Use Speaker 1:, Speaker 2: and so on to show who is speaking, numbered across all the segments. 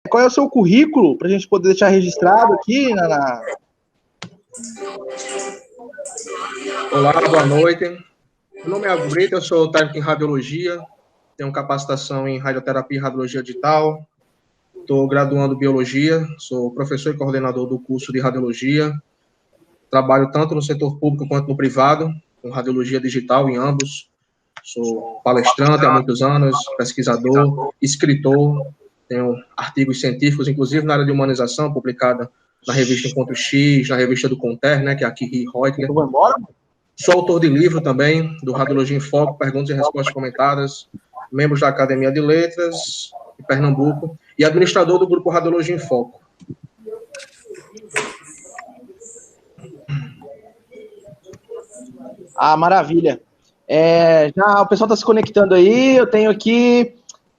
Speaker 1: qual é o seu currículo, para a gente poder deixar registrado aqui
Speaker 2: Olá, boa noite. Meu nome é Aldo Brito, eu sou técnico em radiologia, tenho capacitação em radioterapia e radiologia digital, estou graduando em biologia, sou professor e coordenador do curso de radiologia, trabalho tanto no setor público quanto no privado, com radiologia digital em ambos, sou palestrante há muitos anos, pesquisador, escritor, tenho artigos científicos, inclusive na área de humanização, publicada na revista Encontro X, na revista do Conter, né, que é a Kiri Reutler. Sou autor de livro também, do Radiologia em Foco, Perguntas e Respostas Comentadas, membro da Academia de Letras de Pernambuco e administrador do grupo Radiologia em Foco.
Speaker 1: Ah, maravilha. Já o pessoal está se conectando aí, eu tenho aqui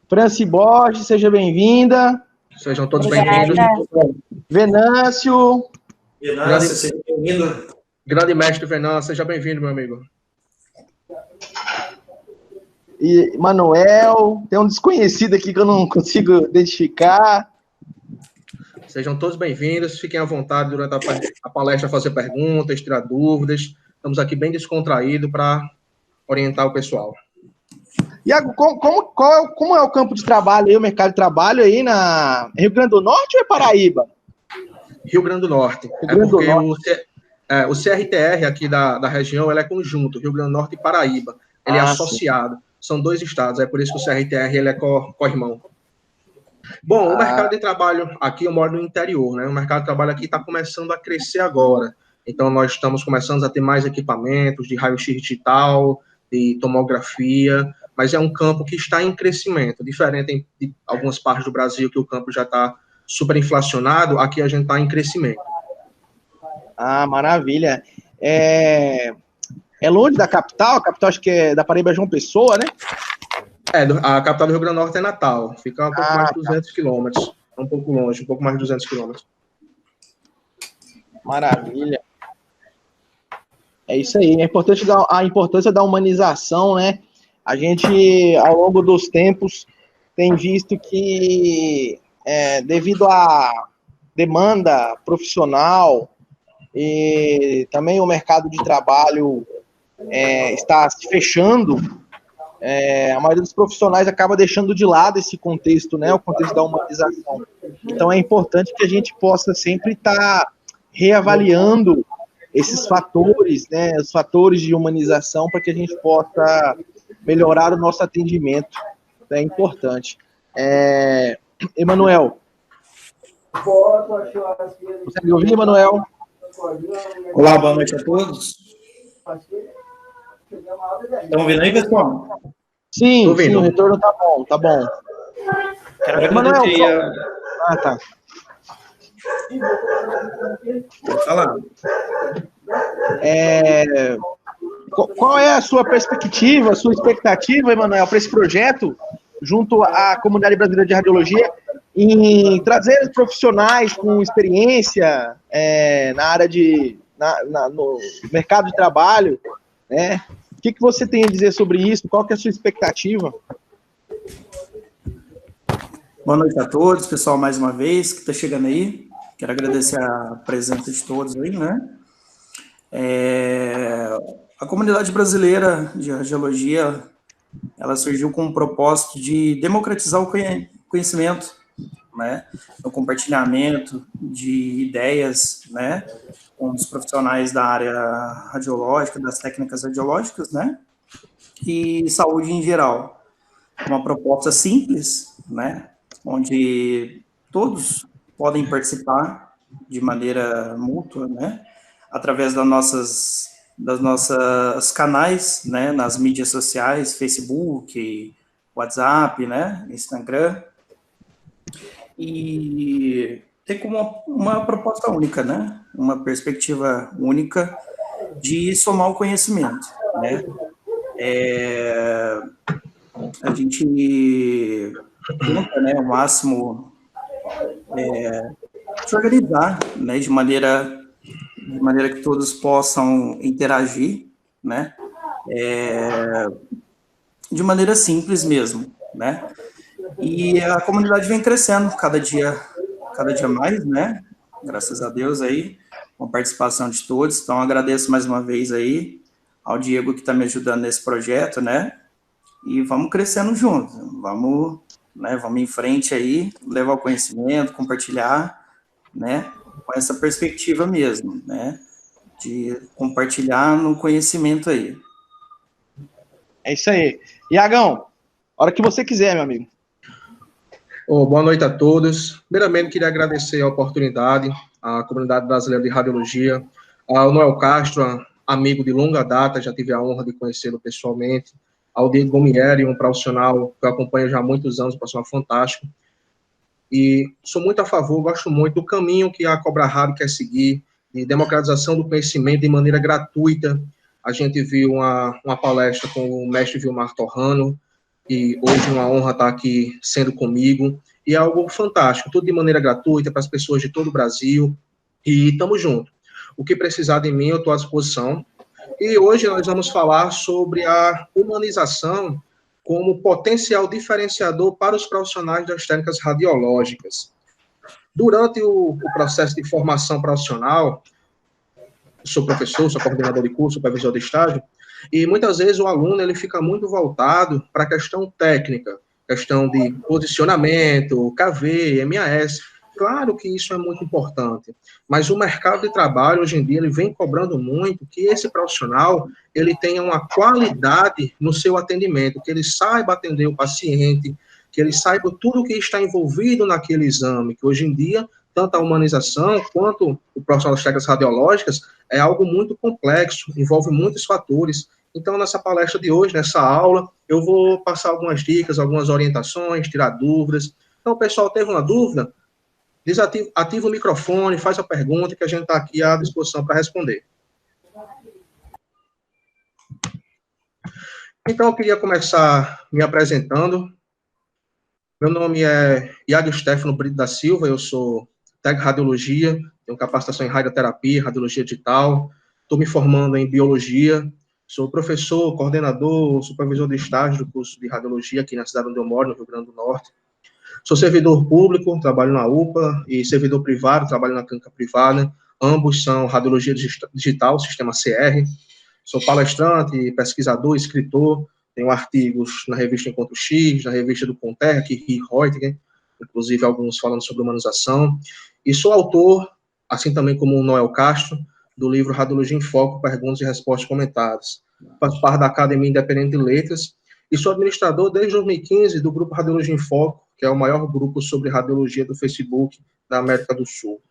Speaker 1: Franci Borges, seja bem-vinda.
Speaker 2: Sejam todos bem-vindos.
Speaker 1: Venâncio.
Speaker 3: Venâncio, seja bem-vindo.
Speaker 2: Grande mestre Venâncio, seja bem-vindo, meu amigo.
Speaker 1: E Manuel, tem um desconhecido aqui que eu não consigo identificar.
Speaker 2: Sejam todos bem-vindos, fiquem à vontade durante a palestra fazer perguntas, tirar dúvidas. Estamos aqui bem descontraídos para orientar o pessoal.
Speaker 1: Iago, como é o campo de trabalho aí, o mercado de trabalho aí na Rio Grande do Norte ou é Paraíba?
Speaker 2: Rio Grande do Norte. O CRTR aqui da região, ela é conjunto, Rio Grande do Norte e Paraíba. Ele é associado. Sim. São dois estados, é por isso que o CRTR ele é co-irmão. Bom, o mercado de trabalho aqui, eu moro no interior, né? O mercado de trabalho aqui está começando a crescer agora. Então, nós estamos começando a ter mais equipamentos de raio-x digital, de tomografia, mas é um campo que está em crescimento, diferente de algumas partes do Brasil que o campo já está superinflacionado, aqui a gente está em crescimento.
Speaker 1: Ah, maravilha. É longe da capital? A capital acho que é da Paraíba, João Pessoa, né?
Speaker 2: A capital do Rio Grande do Norte é Natal, fica um pouco mais de 200 quilômetros, um pouco longe, um pouco mais de 200 quilômetros.
Speaker 1: Maravilha. É isso aí, a importância da humanização, né? A gente, ao longo dos tempos, tem visto que, devido à demanda profissional e também o mercado de trabalho está se fechando, a maioria dos profissionais acaba deixando de lado esse contexto, né? O contexto da humanização. Então, é importante que a gente possa sempre estar reavaliando esses fatores, né, os fatores de humanização, para que a gente possa melhorar o nosso atendimento. É importante. Emanuel. Consegue ouvir, Emanuel?
Speaker 3: Olá, boa noite a todos. Estão ouvindo aí, pessoal?
Speaker 1: Sim, o retorno tá bom.
Speaker 3: Quero agradecer
Speaker 1: tá.
Speaker 3: Pode falar.
Speaker 1: Qual é a sua perspectiva, a sua expectativa, Emanuel, para esse projeto, junto à comunidade brasileira de radiologia, em trazer profissionais com experiência na área no mercado de trabalho, né? O que você tem a dizer sobre isso? Qual que é a sua expectativa?
Speaker 3: Boa noite a todos, pessoal, mais uma vez, que está chegando aí. Quero agradecer a presença de todos aí, né? A comunidade brasileira de radiologia, ela surgiu com o propósito de democratizar o conhecimento, né? O compartilhamento de ideias, né? Com os profissionais da área radiológica, das técnicas radiológicas, né? E saúde em geral. Uma proposta simples, né? Onde todos podem participar de maneira mútua, né? Através das nossas canais, né? Nas mídias sociais, Facebook, WhatsApp, né? Instagram. E tem como uma proposta única, né? Uma perspectiva única de somar o conhecimento, né? A gente tenta, né, o máximo se organizar, né, de maneira que todos possam interagir, né, de maneira simples mesmo, né. E a comunidade vem crescendo cada dia mais, né? Graças a Deus aí, com a participação de todos. Então, agradeço mais uma vez aí ao Diego que está me ajudando nesse projeto, né? E vamos crescendo juntos, vamos em frente aí, levar o conhecimento, compartilhar, né? Com essa perspectiva mesmo, né? De compartilhar no conhecimento aí.
Speaker 1: É isso aí. Iagão, hora que você quiser, meu amigo.
Speaker 2: Boa noite a todos. Primeiramente, queria agradecer a oportunidade à comunidade brasileira de radiologia, ao Noel Castro, amigo de longa data, já tive a honra de conhecê-lo pessoalmente, ao Diego Gomieri, um profissional que eu acompanho já há muitos anos, um profissional fantástico. E sou muito a favor, gosto muito do caminho que a Cobra Hub quer seguir, de democratização do conhecimento de maneira gratuita. A gente viu uma palestra com o mestre Vilmar Torrano, e hoje uma honra estar aqui sendo comigo, e é algo fantástico, tudo de maneira gratuita, para as pessoas de todo o Brasil, e estamos juntos. O que precisar de mim, eu estou à disposição. E hoje nós vamos falar sobre a humanização como potencial diferenciador para os profissionais das técnicas radiológicas. Durante o processo de formação profissional, sou professor, sou coordenador de curso, supervisor de estágio, e muitas vezes o aluno ele fica muito voltado para a questão técnica, questão de posicionamento, KV, MAS. Claro que isso é muito importante, mas o mercado de trabalho hoje em dia ele vem cobrando muito que esse profissional ele tenha uma qualidade no seu atendimento, que ele saiba atender o paciente, que ele saiba tudo o que está envolvido naquele exame, que hoje em dia tanto a humanização quanto o profissional das técnicas radiológicas é algo muito complexo, envolve muitos fatores. Então, nessa palestra de hoje, nessa aula, eu vou passar algumas dicas, algumas orientações, tirar dúvidas. Então, o pessoal teve uma dúvida? Ativa o microfone, faz a pergunta, que a gente está aqui à disposição para responder. Então, eu queria começar me apresentando. Meu nome é Iago Stefano Brito da Silva, eu sou técnico de radiologia, tenho capacitação em radioterapia, radiologia digital, estou me formando em biologia, sou professor, coordenador, supervisor de estágio do curso de radiologia aqui na cidade onde eu moro, no Rio Grande do Norte. Sou servidor público, trabalho na UPA, e servidor privado, trabalho na clínica privada, ambos são radiologia digital, sistema CR. Sou palestrante, pesquisador, escritor, tenho artigos na revista Encontro X, na revista do Contec, e Reuters, inclusive alguns falando sobre humanização, e sou autor, assim também como o Noel Castro, do livro Radiologia em Foco, Perguntas e Respostas Comentadas. Faço parte da Academia Independente de Letras, e sou administrador desde 2015 do grupo Radiologia em Foco, que é o maior grupo sobre radiologia do Facebook da América do Sul.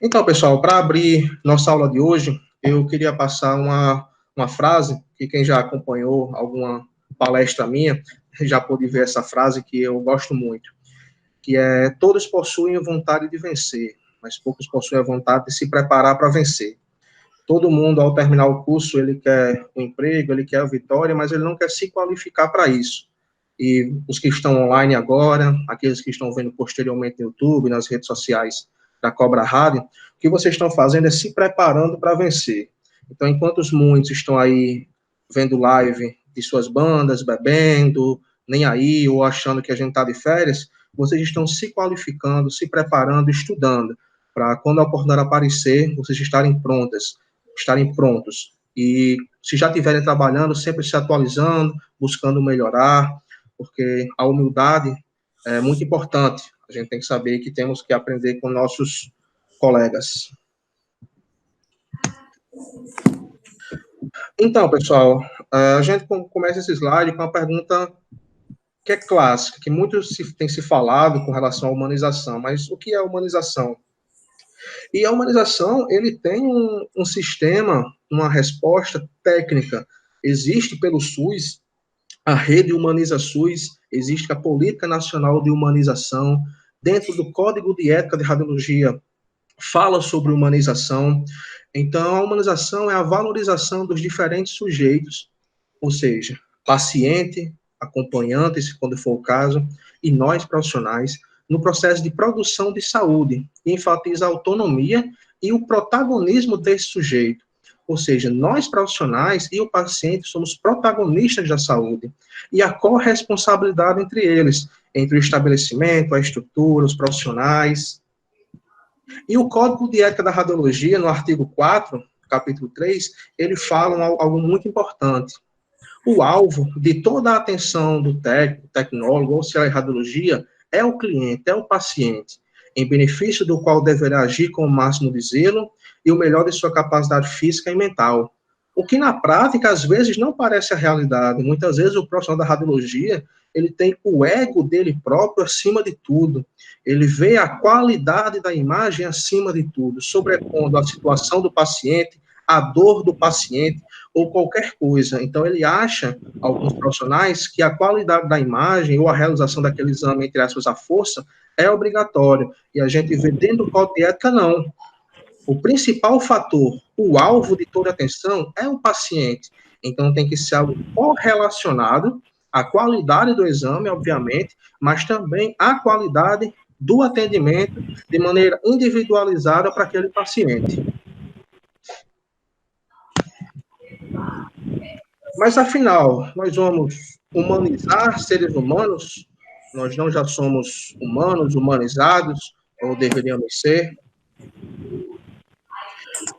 Speaker 2: Então, pessoal, para abrir nossa aula de hoje, eu queria passar uma frase, que quem já acompanhou alguma palestra minha, já pôde ver essa frase que eu gosto muito, que é: todos possuem vontade de vencer, mas poucos possuem a vontade de se preparar para vencer. Todo mundo, ao terminar o curso, ele quer um emprego, ele quer a vitória, mas ele não quer se qualificar para isso. E os que estão online agora, aqueles que estão vendo posteriormente no YouTube, nas redes sociais da Cobra Rádio, o que vocês estão fazendo é se preparando para vencer. Então, enquanto muitos estão aí vendo live de suas bandas, bebendo, nem aí, ou achando que a gente está de férias, vocês estão se qualificando, se preparando, estudando, para quando a oportunidade aparecer, vocês estarem prontos. E se já estiverem trabalhando, sempre se atualizando, buscando melhorar, porque a humildade é muito importante. A gente tem que saber que temos que aprender com nossos colegas. Então, pessoal, a gente começa esse slide com uma pergunta que é clássica, que muito tem se falado com relação à humanização, mas o que é a humanização? E a humanização, ele tem um sistema, uma resposta técnica. Existe pelo SUS, a rede Humaniza SUS, existe a Política Nacional de Humanização, dentro do Código de Ética de Radiologia, fala sobre humanização. Então, a humanização é a valorização dos diferentes sujeitos, ou seja, paciente, acompanhante, se quando for o caso, e nós, profissionais, no processo de produção de saúde, e enfatiza a autonomia e o protagonismo desse sujeito. Ou seja, nós profissionais e o paciente somos protagonistas da saúde. E a corresponsabilidade entre eles, entre o estabelecimento, a estrutura, os profissionais. E o Código de Ética da Radiologia, no artigo 4, capítulo 3, ele fala algo muito importante. O alvo de toda a atenção do técnico, tecnólogo, ou seja, a radiologia, é o cliente, é o paciente, em benefício do qual deverá agir com o máximo de zelo e o melhor de sua capacidade física e mental. O que na prática, às vezes, não parece a realidade. Muitas vezes o profissional da radiologia, ele tem o ego dele próprio acima de tudo. Ele vê a qualidade da imagem acima de tudo, sobrepondo a situação do paciente, a dor do paciente, ou qualquer coisa. Então, ele acha, alguns profissionais, que a qualidade da imagem ou a realização daquele exame, entre aspas, à força, é obrigatório. E a gente vê dentro do Código de Ética, não. O principal fator, o alvo de toda atenção, é o paciente. Então, tem que ser algo correlacionado à qualidade do exame, obviamente, mas também à qualidade do atendimento de maneira individualizada para aquele paciente. Mas, afinal, nós vamos humanizar seres humanos? Nós não já somos humanos, humanizados, ou deveríamos ser?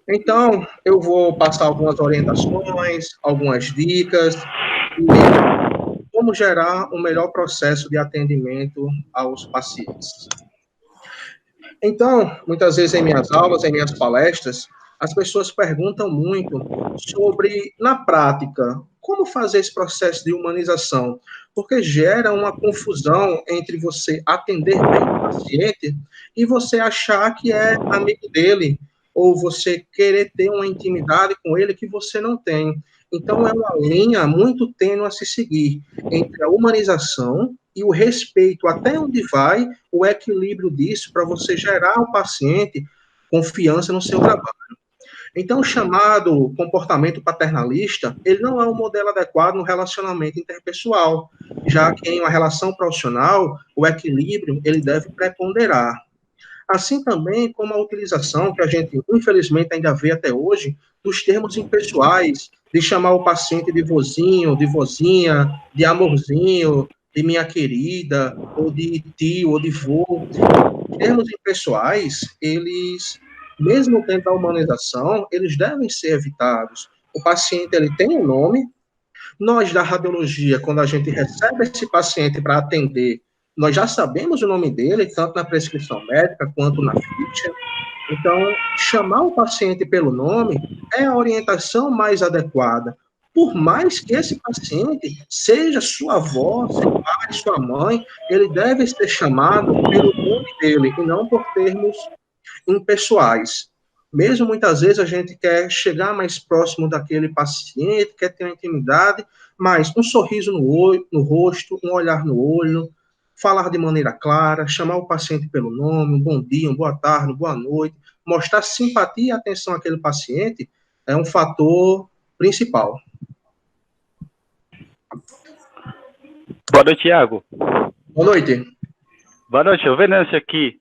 Speaker 2: Então, eu vou passar algumas orientações, algumas dicas, e como gerar um melhor processo de atendimento aos pacientes. Então, muitas vezes em minhas aulas, em minhas palestras, as pessoas perguntam muito sobre, na prática, como fazer esse processo de humanização, porque gera uma confusão entre você atender bem o paciente e você achar que é amigo dele, ou você querer ter uma intimidade com ele que você não tem. Então, é uma linha muito tênue a se seguir entre a humanização e o respeito, até onde vai o equilíbrio disso para você gerar ao paciente confiança no seu trabalho. Então, o chamado comportamento paternalista, ele não é um modelo adequado no relacionamento interpessoal, já que em uma relação profissional, o equilíbrio, ele deve preponderar. Assim também como a utilização, que a gente, infelizmente, ainda vê até hoje, dos termos impessoais, de chamar o paciente de vozinho, de vozinha, de amorzinho, de minha querida, ou de tio, ou de vô. Termos impessoais, eles, mesmo dentro da humanização, eles devem ser evitados. O paciente, ele tem um nome. Nós, da radiologia, quando a gente recebe esse paciente para atender, nós já sabemos o nome dele, tanto na prescrição médica quanto na ficha. Então, chamar o paciente pelo nome é a orientação mais adequada. Por mais que esse paciente seja sua avó, seu pai, sua mãe, ele deve ser chamado pelo nome dele e não por termos impessoais. Mesmo muitas vezes a gente quer chegar mais próximo daquele paciente, quer ter uma intimidade, mas um sorriso no olho, no rosto, um olhar no olho, falar de maneira clara, chamar o paciente pelo nome, um bom dia, uma boa tarde, uma boa noite, mostrar simpatia e atenção àquele paciente é um fator principal.
Speaker 4: Boa noite, Thiago.
Speaker 2: Boa noite.
Speaker 4: Boa noite, o Venâncio aqui.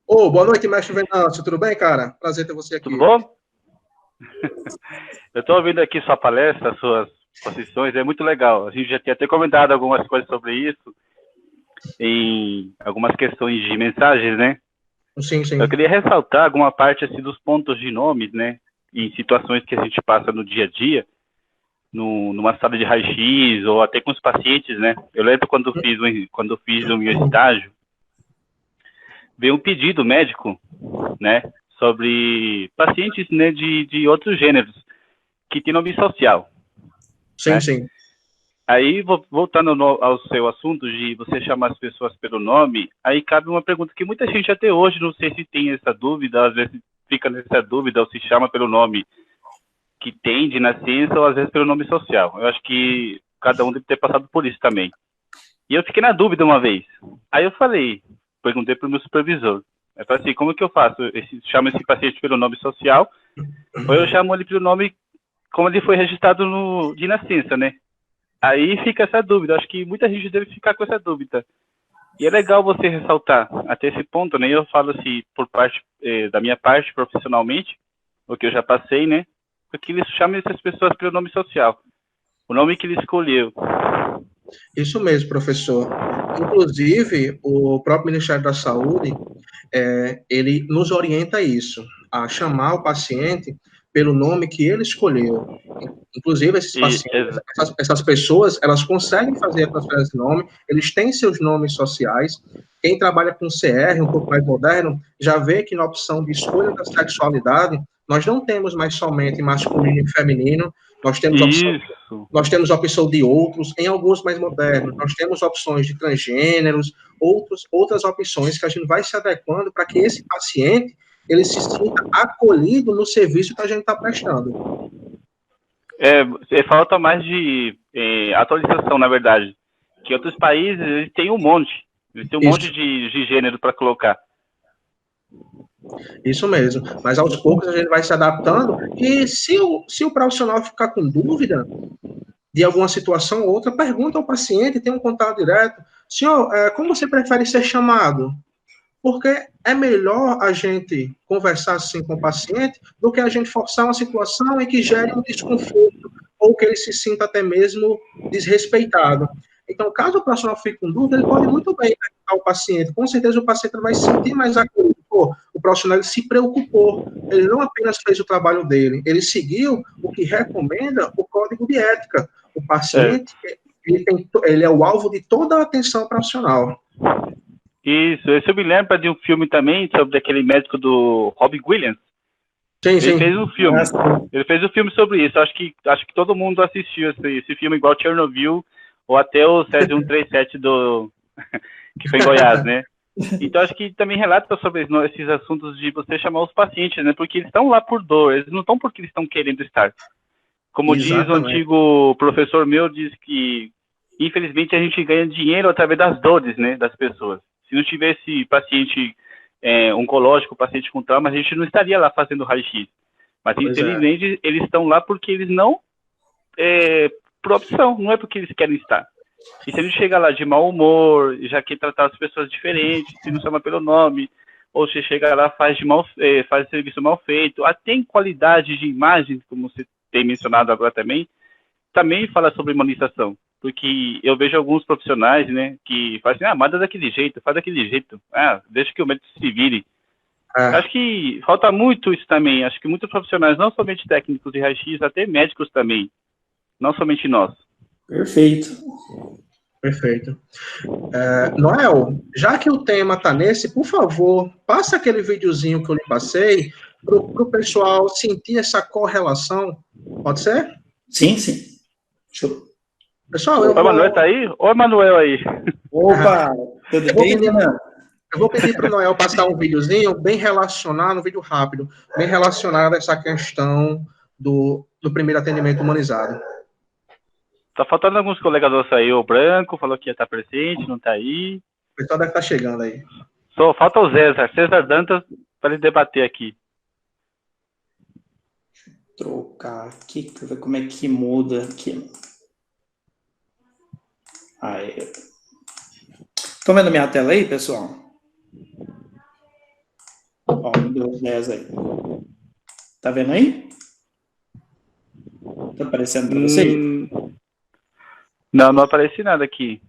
Speaker 2: Boa noite, mestre Venâncio. Tudo bem, cara? Prazer ter você aqui.
Speaker 4: Tudo bom? Eu estou ouvindo aqui sua palestra, suas posições, é muito legal. A gente já tinha até comentado algumas coisas sobre isso, em algumas questões de mensagens, né?
Speaker 2: Sim, sim.
Speaker 4: Eu queria ressaltar alguma parte assim, dos pontos de nomes, né? Em situações que a gente passa no dia a dia, numa sala de raio-x ou até com os pacientes, né? Eu lembro quando fiz o meu estágio, veio um pedido médico, né? Sobre pacientes, né? De outros gêneros que tem nome social.
Speaker 2: Sim,
Speaker 4: né?
Speaker 2: sim.
Speaker 4: Aí, voltando ao seu assunto de você chamar as pessoas pelo nome, aí cabe uma pergunta que muita gente até hoje, não sei se tem essa dúvida, às vezes fica nessa dúvida, ou se chama pelo nome que tem de nascença, ou às vezes pelo nome social. Eu acho que cada um deve ter passado por isso também. E eu fiquei na dúvida uma vez. Aí eu perguntei para o meu supervisor. Eu falei assim, como que eu faço? Chamo esse paciente pelo nome social, ou eu chamo ele pelo nome como ele foi registrado de nascença, né? Aí fica essa dúvida. Acho que muita gente deve ficar com essa dúvida. E é legal você ressaltar até esse ponto, né? Eu falo assim, da minha parte, profissionalmente, o que eu já passei, né? porque ele chama essas pessoas pelo nome social, o nome que ele escolheu.
Speaker 2: Isso mesmo, professor. Inclusive, o próprio Ministério da Saúde, ele nos orienta a isso, a chamar o paciente pelo nome que ele escolheu. Inclusive, esses pacientes, essas pessoas, elas conseguem fazer a transferência de nome, eles têm seus nomes sociais. Quem trabalha com CR, um pouco mais moderno, já vê que na opção de escolha da sexualidade, nós não temos mais somente masculino e feminino, nós temos a opção de outros, em alguns mais modernos, nós temos opções de transgêneros, outras opções que a gente vai se adequando para que esse paciente ele se sinta acolhido no serviço que a gente está prestando.
Speaker 4: Falta mais de atualização, na verdade. Que outros países eles têm um monte. Eles têm um monte de gênero para colocar.
Speaker 2: Isso mesmo. Mas aos poucos a gente vai se adaptando. E se o profissional ficar com dúvida de alguma situação ou outra, pergunta ao paciente, tem um contato direto. Senhor, como você prefere ser chamado? Porque é melhor a gente conversar assim com o paciente do que a gente forçar uma situação em que gere um desconforto ou que ele se sinta até mesmo desrespeitado. Então, caso o profissional fique com dúvida, ele pode muito bem perguntar ao paciente. Com certeza o paciente vai se sentir mais acolhido. O profissional se preocupou. Ele não apenas fez o trabalho dele, ele seguiu o que recomenda o código de ética. O paciente, ele é o alvo de toda a atenção profissional.
Speaker 4: Isso eu me lembro de um filme também sobre aquele médico do Robin Williams.
Speaker 2: Sim.
Speaker 4: Ele fez um filme. Ele fez um filme sobre isso. Acho que todo mundo assistiu esse filme, igual Chernobyl, ou até o Césio 137 que foi em Goiás, né? Então, acho que também relata sobre esses assuntos de você chamar os pacientes, né? Porque eles estão lá por dor, eles não estão porque eles estão querendo estar. Como Exatamente. Diz o antigo professor meu, diz que, infelizmente, a gente ganha dinheiro através das dores, né, das pessoas. Se não tivesse paciente oncológico, paciente com trauma, a gente não estaria lá fazendo raio-x. Mas, infelizmente, eles estão lá porque eles não... por opção, não é porque eles querem estar. E se a gente chega lá de mau humor, já quer tratar as pessoas diferentes, se não chama pelo nome, ou se chega lá faz serviço mal feito, até em qualidade de imagem, como você tem mencionado agora também fala sobre humanização. Porque eu vejo alguns profissionais, né, que fazem assim, manda daquele jeito, faz daquele jeito, deixa que o médico se vire. Acho que falta muito isso também. Acho que muitos profissionais, não somente técnicos de raio-x, até médicos também, não somente nós.
Speaker 2: Perfeito. Noel, já que o tema está nesse, por favor, passa aquele videozinho que eu lhe passei para o pessoal sentir essa correlação. Pode ser?
Speaker 3: Sim.
Speaker 2: Pessoal,
Speaker 4: o Emanuel tá aí? Ô, Emanuel aí.
Speaker 3: Opa, tudo bem, Renan?
Speaker 2: Eu vou pedir para o Noel passar um videozinho bem relacionado, um vídeo rápido, bem relacionado a essa questão do primeiro atendimento humanizado.
Speaker 4: Tá faltando alguns colegas nossos aí. O Branco falou que ia estar presente, não tá aí.
Speaker 2: O pessoal deve estar chegando aí.
Speaker 4: Só falta o César Dantas, para ele debater aqui.
Speaker 3: Trocar aqui, ver como é que muda aqui. Aí. Estão vendo minha tela aí, pessoal? Ó, Windows 10 aí. Tá vendo aí? Tá aparecendo para vocês?
Speaker 4: Não aparece nada aqui.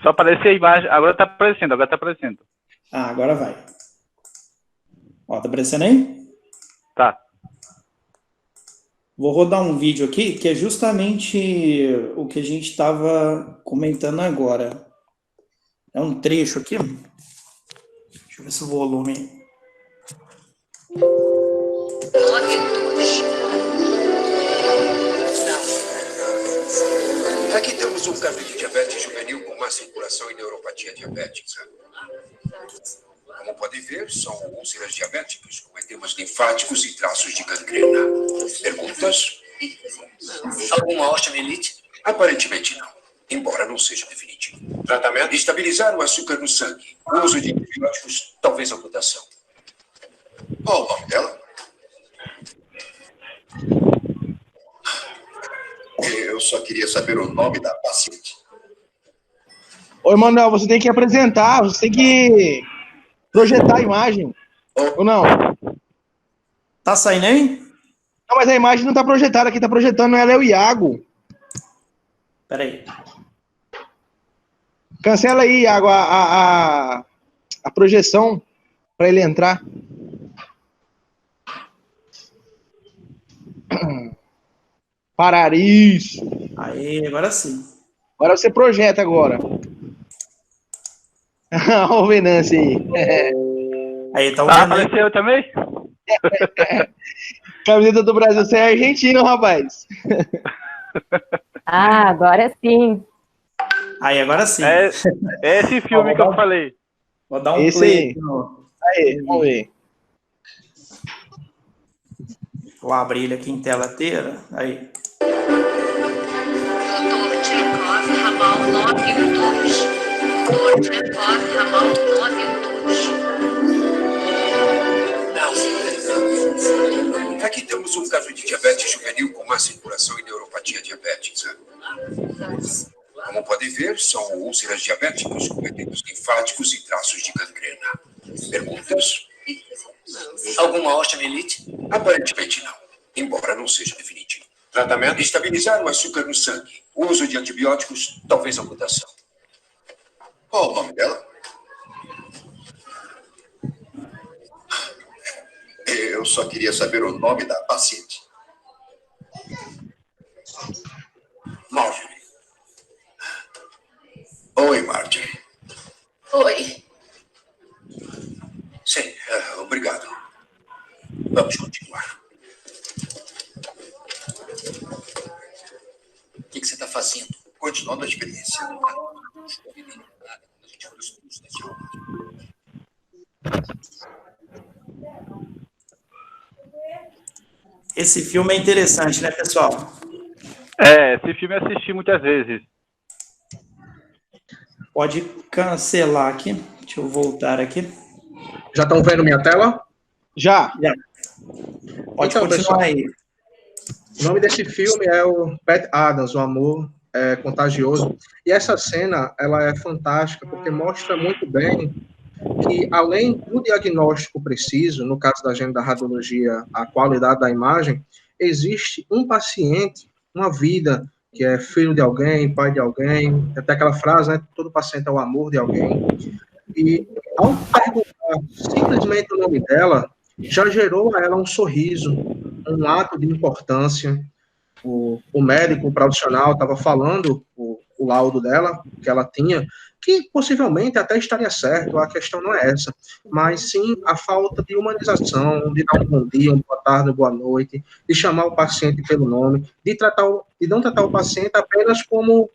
Speaker 4: Só aparece a imagem. Agora tá aparecendo.
Speaker 3: Agora vai. Ó, tá aparecendo aí?
Speaker 4: Tá.
Speaker 3: Vou rodar um vídeo aqui, que é justamente o que a gente estava comentando agora. É um trecho aqui. Deixa eu ver se o volume...
Speaker 5: Aqui temos um caso de diabetes juvenil com má circulação e neuropatia diabética. Como podem ver, são úlceras diabéticas com edemas linfáticos e traços de gangrena. Perguntas?
Speaker 6: Alguma osteomielite?
Speaker 5: Aparentemente não, embora não seja definitivo. Tratamento? Estabilizar o açúcar no sangue. O uso de antibióticos, talvez amputação. Qual o nome dela? Eu só queria saber o nome da paciente.
Speaker 1: Oi, Manuel, você tem que apresentar, você tem que projetar a imagem. Ou não?
Speaker 3: Tá saindo aí?
Speaker 1: Não, mas a imagem não está projetada. Quem está projetando ela é o Iago.
Speaker 3: Peraí.
Speaker 1: Cancela aí, Iago, a projeção para ele entrar. Parar isso.
Speaker 3: Aí, agora sim.
Speaker 1: Agora você projeta agora. Olha o Venâncio aí.
Speaker 3: Aí, tá
Speaker 4: Ah,
Speaker 3: vendo aí?
Speaker 4: apareceu também?
Speaker 1: Camiseta do Brasil, você é argentino, rapaz.
Speaker 7: Ah, agora sim.
Speaker 3: Aí, agora sim.
Speaker 4: É esse filme que eu falei.
Speaker 3: Vou dar um
Speaker 1: Esse
Speaker 3: play
Speaker 1: aí.
Speaker 3: aqui no...
Speaker 1: Aí, vamos ver.
Speaker 3: Vou abrir ele aqui em tela inteira. Aí.
Speaker 8: Doutor Tchekov, ramal 912. Doutor Tchekov, ramal 912.
Speaker 5: Aqui temos um caso de diabetes juvenil com má circulação e neuropatia diabética. Como podem ver, são úlceras diabéticas com edemas linfáticos e traços de gangrena. Perguntas?
Speaker 6: Alguma osteomielite?
Speaker 5: Aparentemente não, embora não seja definitivo. Tratamento? Estabilizar o açúcar no sangue. O uso de antibióticos, talvez amputação. Qual o nome dela? Eu só queria saber o nome da paciente. Marjorie. Oi, Marjorie.
Speaker 8: Oi.
Speaker 5: Sim, obrigado. Vamos continuar.
Speaker 6: O que você está fazendo?
Speaker 5: Continuando a experiência.
Speaker 3: Esse filme é interessante, né, pessoal?
Speaker 4: Esse filme eu assisti muitas vezes.
Speaker 3: Pode cancelar aqui. Deixa eu voltar aqui.
Speaker 2: Já estão vendo minha tela?
Speaker 1: Já.
Speaker 3: Pode
Speaker 2: Então,
Speaker 3: continuar
Speaker 2: pessoal,
Speaker 3: aí.
Speaker 2: o nome desse filme é o Pat Adams, O Amor é Contagioso. E essa cena, ela é fantástica, porque mostra muito bem que, além do diagnóstico preciso, no caso da gente da radiologia, a qualidade da imagem, existe um paciente, uma vida, que é filho de alguém, pai de alguém, até aquela frase, né? Todo paciente é o amor de alguém. E, ao perguntar simplesmente o nome dela, já gerou a ela um sorriso, um ato de importância. O médico, o profissional, estava falando o laudo dela, que ela tinha, que possivelmente até estaria certo, a questão não é essa, mas sim a falta de humanização, de dar um bom dia, uma boa tarde, uma boa noite, de chamar o paciente pelo nome, de não tratar o paciente apenas como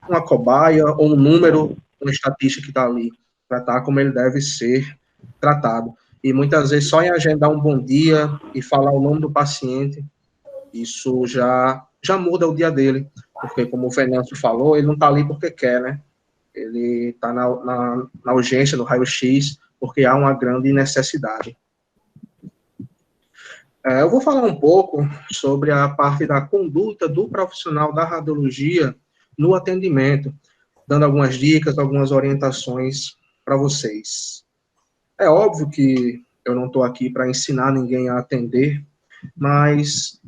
Speaker 2: uma cobaia ou um número, uma estatística que está ali, tratar como ele deve ser tratado. E muitas vezes só em agendar um bom dia e falar o nome do paciente, isso já muda o dia dele, porque como o Venâncio falou, ele não está ali porque quer, né? Ele está na urgência, no raio-x, porque há uma grande necessidade. Eu vou falar um pouco sobre a parte da conduta do profissional da radiologia no atendimento, dando algumas dicas, algumas orientações para vocês. É óbvio que eu não estou aqui para ensinar ninguém a atender, mas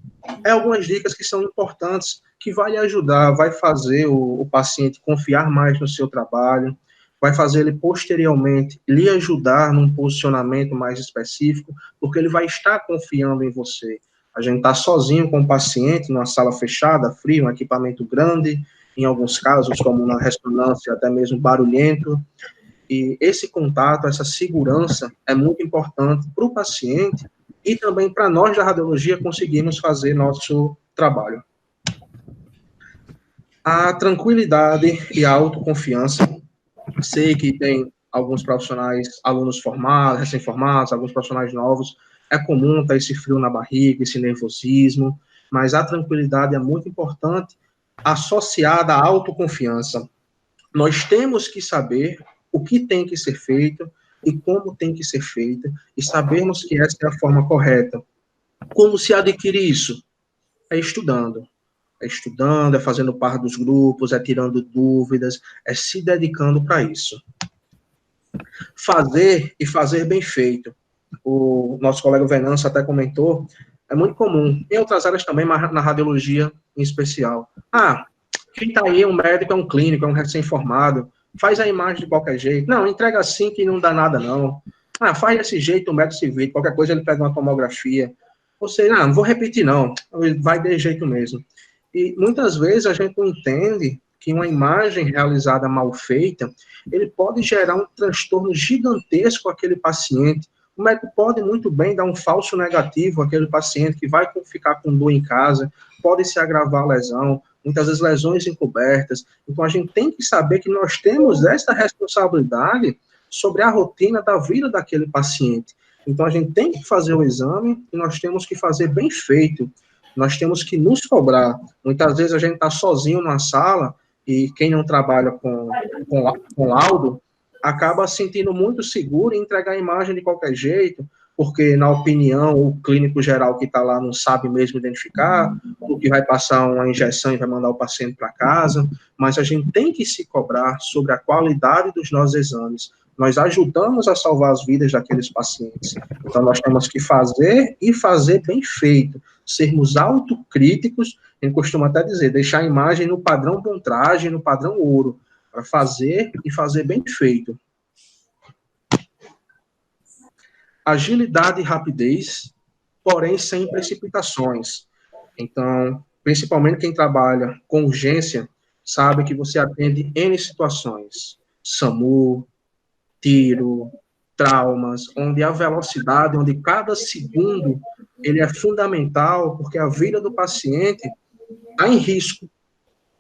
Speaker 2: algumas dicas que são importantes, que vai lhe ajudar, vai fazer o paciente confiar mais no seu trabalho, vai fazer ele posteriormente lhe ajudar num posicionamento mais específico, porque ele vai estar confiando em você. A gente está sozinho com o paciente, numa sala fechada, fria, um equipamento grande, em alguns casos, como na ressonância, até mesmo barulhento, e esse contato, essa segurança é muito importante para o paciente e também para nós da radiologia conseguirmos fazer nosso trabalho. A tranquilidade e a autoconfiança. Sei que tem alguns profissionais, alunos formados, recém-formados, alguns profissionais novos, é comum ter esse frio na barriga, esse nervosismo, mas a tranquilidade é muito importante, associada à autoconfiança. Nós temos que saber o que tem que ser feito e como tem que ser feito, e sabermos que essa é a forma correta. Como se adquire isso? É estudando. É fazendo parte dos grupos, é tirando dúvidas, é se dedicando para isso. Fazer e fazer bem feito. O nosso colega Venâncio até comentou É muito comum. Em outras áreas também, mas na radiologia em especial. Quem está aí é um médico, é um clínico, é um recém-formado, faz a imagem de qualquer jeito. Não, entrega assim que não dá nada, não. Faz desse jeito, o médico se vê, qualquer coisa ele pega uma tomografia. Ou seja, não vou repetir, não. Vai de jeito mesmo. E muitas vezes a gente não entende que uma imagem realizada mal feita, ele pode gerar um transtorno gigantesco àquele paciente. O médico pode muito bem dar um falso negativo àquele paciente que vai ficar com dor em casa, pode se agravar a lesão, muitas vezes lesões encobertas. Então, a gente tem que saber que nós temos esta responsabilidade sobre a rotina da vida daquele paciente. Então, a gente tem que fazer o exame e nós temos que fazer bem feito. Nós temos que nos cobrar. Muitas vezes a gente está sozinho na sala e quem não trabalha com laudo acaba se sentindo muito seguro em entregar a imagem de qualquer jeito, porque, na opinião, o clínico geral que está lá não sabe mesmo identificar, ou que vai passar uma injeção e vai mandar o paciente para casa, mas a gente tem que se cobrar sobre a qualidade dos nossos exames. Nós ajudamos a salvar as vidas daqueles pacientes. Então, nós temos que fazer e fazer bem feito, sermos autocríticos, a gente costuma até dizer, deixar a imagem no padrão Bontrager, no padrão ouro, para fazer e fazer bem feito. Agilidade e rapidez, porém sem precipitações. Então, principalmente quem trabalha com urgência, sabe que você atende N situações. SAMU, tiro, traumas, onde a velocidade, onde cada segundo, ele é fundamental, porque a vida do paciente está em risco.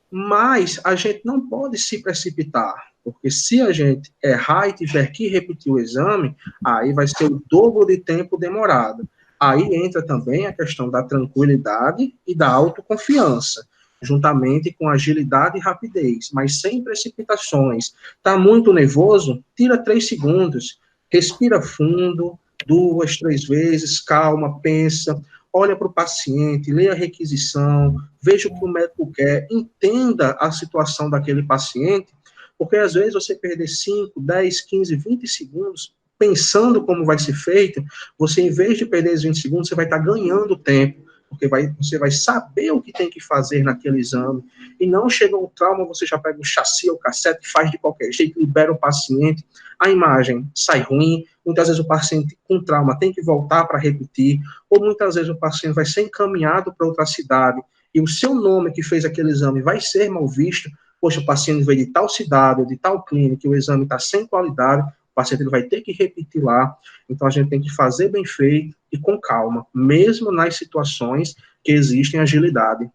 Speaker 2: Mas a gente não pode se precipitar, porque se a gente errar e tiver que repetir o exame, aí vai ser o dobro de tempo demorado. Aí entra também a questão da tranquilidade e da autoconfiança, juntamente com agilidade e rapidez, mas sem precipitações. Está muito nervoso? Tira 3 segundos, respira fundo, 2, 3 vezes, calma, pensa, olha para o paciente, leia a requisição, veja o que o médico quer, entenda a situação daquele paciente, porque às vezes você perder 5, 10, 15, 20 segundos pensando como vai ser feito, você em vez de perder os 20 segundos, você vai estar ganhando tempo, porque você vai saber o que tem que fazer naquele exame, e não chega um trauma, você já pega o chassi ou o cassete, faz de qualquer jeito, libera o paciente, a imagem sai ruim, muitas vezes o paciente com trauma tem que voltar para repetir, ou muitas vezes o paciente vai ser encaminhado para outra cidade, e o seu nome que fez aquele exame vai ser mal visto, poxa, o paciente veio de tal cidade, ou de tal clínica, e o exame está sem qualidade, o paciente ele vai ter que repetir lá, então a gente tem que fazer bem feito e com calma, mesmo nas situações que existem agilidade.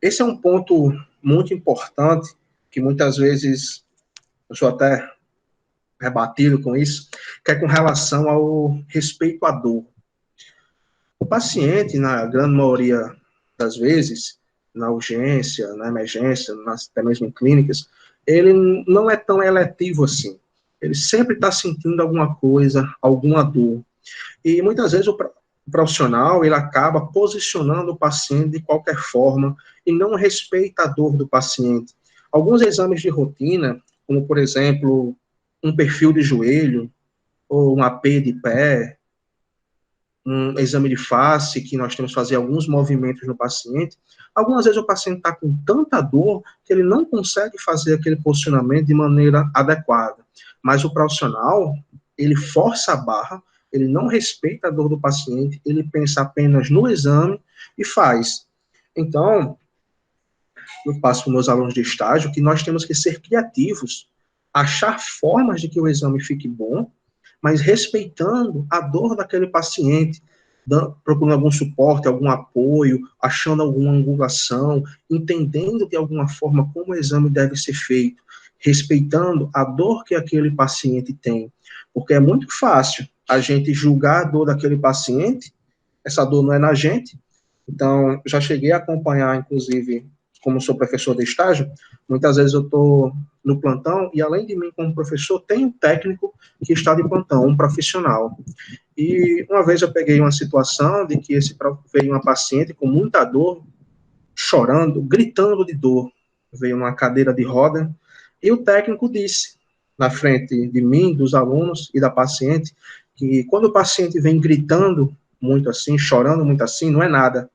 Speaker 2: Esse é um ponto muito importante, que muitas vezes, eu sou até rebatido com isso, que é com relação ao respeito à dor. O paciente, na grande maioria das vezes, na urgência, na emergência, até mesmo em clínicas, ele não é tão eletivo assim. Ele sempre está sentindo alguma coisa, alguma dor. E muitas vezes o profissional, ele acaba posicionando o paciente de qualquer forma e não respeita a dor do paciente. Alguns exames de rotina, como por exemplo, um perfil de joelho, ou um AP de pé, um exame de face, que nós temos que fazer alguns movimentos no paciente, algumas vezes o paciente está com tanta dor que ele não consegue fazer aquele posicionamento de maneira adequada. Mas o profissional, ele força a barra, ele não respeita a dor do paciente, ele pensa apenas no exame e faz. Então, eu passo para os meus alunos de estágio que nós temos que ser criativos, achar formas de que o exame fique bom, mas respeitando a dor daquele paciente, procurando algum suporte, algum apoio, achando alguma angulação, entendendo de alguma forma como o exame deve ser feito, respeitando a dor que aquele paciente tem. Porque é muito fácil a gente julgar a dor daquele paciente, essa dor não é na gente. Então, já cheguei a acompanhar, inclusive, como sou professor de estágio, muitas vezes eu estou no plantão e, além de mim, como professor, tem um técnico que está de plantão, um profissional. E uma vez eu peguei uma situação de que veio uma paciente com muita dor, chorando, gritando de dor. Veio uma cadeira de roda e o técnico disse, na frente de mim, dos alunos e da paciente, que quando o paciente vem gritando muito assim, chorando muito assim, não é nada.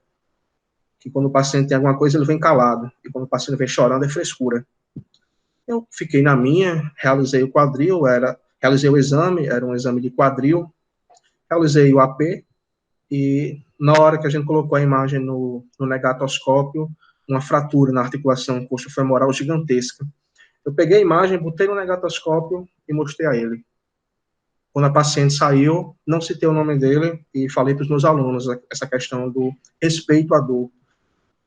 Speaker 2: Que quando o paciente tem alguma coisa, ele vem calado. E quando o paciente vem chorando, é frescura. Eu fiquei na minha, realizei o quadril, realizei o exame, era um exame de quadril, realizei o AP, e na hora que a gente colocou a imagem no negatoscópio, uma fratura na articulação coxofemoral gigantesca. Eu peguei a imagem, botei no negatoscópio e mostrei a ele. Quando a paciente saiu, não citei o nome dele e falei para os meus alunos essa questão do respeito à dor.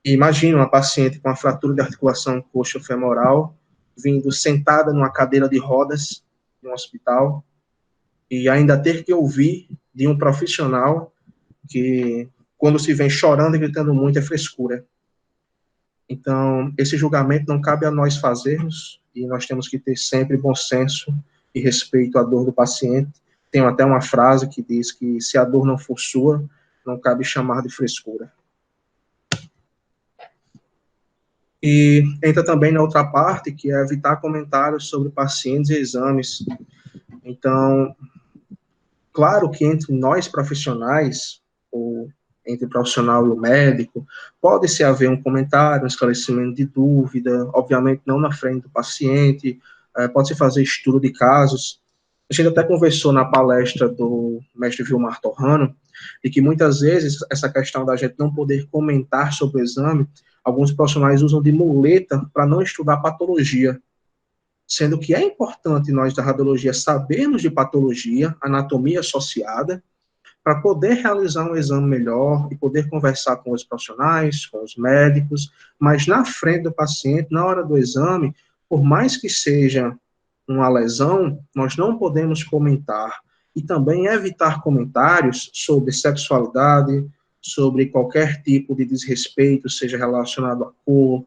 Speaker 2: E imagina uma paciente com uma fratura de articulação coxofemoral vindo sentada numa cadeira de rodas no hospital e ainda ter que ouvir de um profissional que quando se vem chorando e gritando muito é frescura. Então, esse julgamento não cabe a nós fazermos e nós temos que ter sempre bom senso e respeito à dor do paciente. Tem até uma frase que diz que se a dor não for sua, não cabe chamar de frescura. E entra também na outra parte, que é evitar comentários sobre pacientes e exames. Então, claro que entre nós profissionais, ou entre o profissional e o médico, pode-se haver um comentário, um esclarecimento de dúvida, obviamente não na frente do paciente, pode-se fazer estudo de casos. A gente até conversou na palestra do mestre Vilmar Torrano, de que muitas vezes essa questão da gente não poder comentar sobre o exame, alguns profissionais usam de muleta para não estudar patologia, sendo que é importante nós da radiologia sabermos de patologia, anatomia associada, para poder realizar um exame melhor e poder conversar com os profissionais, com os médicos, mas na frente do paciente, na hora do exame, por mais que seja uma lesão, nós não podemos comentar. E também evitar comentários sobre sexualidade, sobre qualquer tipo de desrespeito, seja relacionado à cor,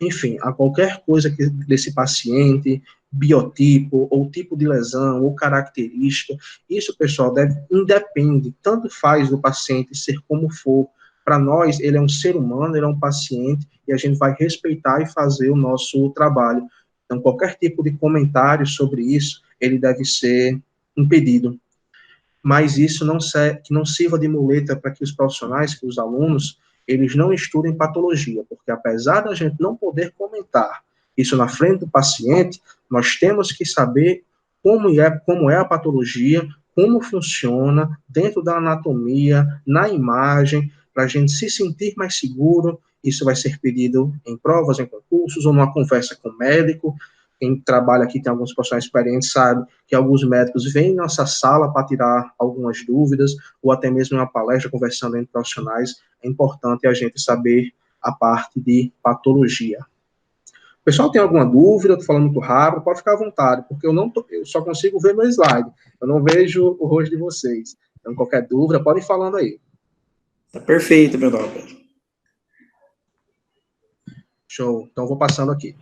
Speaker 2: enfim, a qualquer coisa desse paciente, biotipo, ou tipo de lesão, ou característica. Isso, pessoal, independe, tanto faz do paciente ser como for. Para nós, ele é um ser humano, ele é um paciente, e a gente vai respeitar e fazer o nosso trabalho. Então, qualquer tipo de comentário sobre isso, ele deve ser impedido. Mas isso que não sirva de muleta para que os profissionais, que os alunos, eles não estudem patologia, porque apesar da gente não poder comentar isso na frente do paciente, nós temos que saber como é a patologia, como funciona dentro da anatomia, na imagem, para a gente se sentir mais seguro. Isso vai ser pedido em provas, em concursos, ou numa conversa com o médico. Quem trabalha aqui, tem alguns profissionais experientes, sabe que alguns médicos vêm em nossa sala para tirar algumas dúvidas, ou até mesmo em uma palestra, conversando entre profissionais. É importante a gente saber a parte de patologia. O pessoal tem alguma dúvida? Estou falando muito rápido, pode ficar à vontade, porque eu só consigo ver meu slide, eu não vejo o rosto de vocês. Então, qualquer dúvida, pode ir falando aí.
Speaker 3: Tá perfeito, meu nome.
Speaker 2: Show, então vou passando aqui.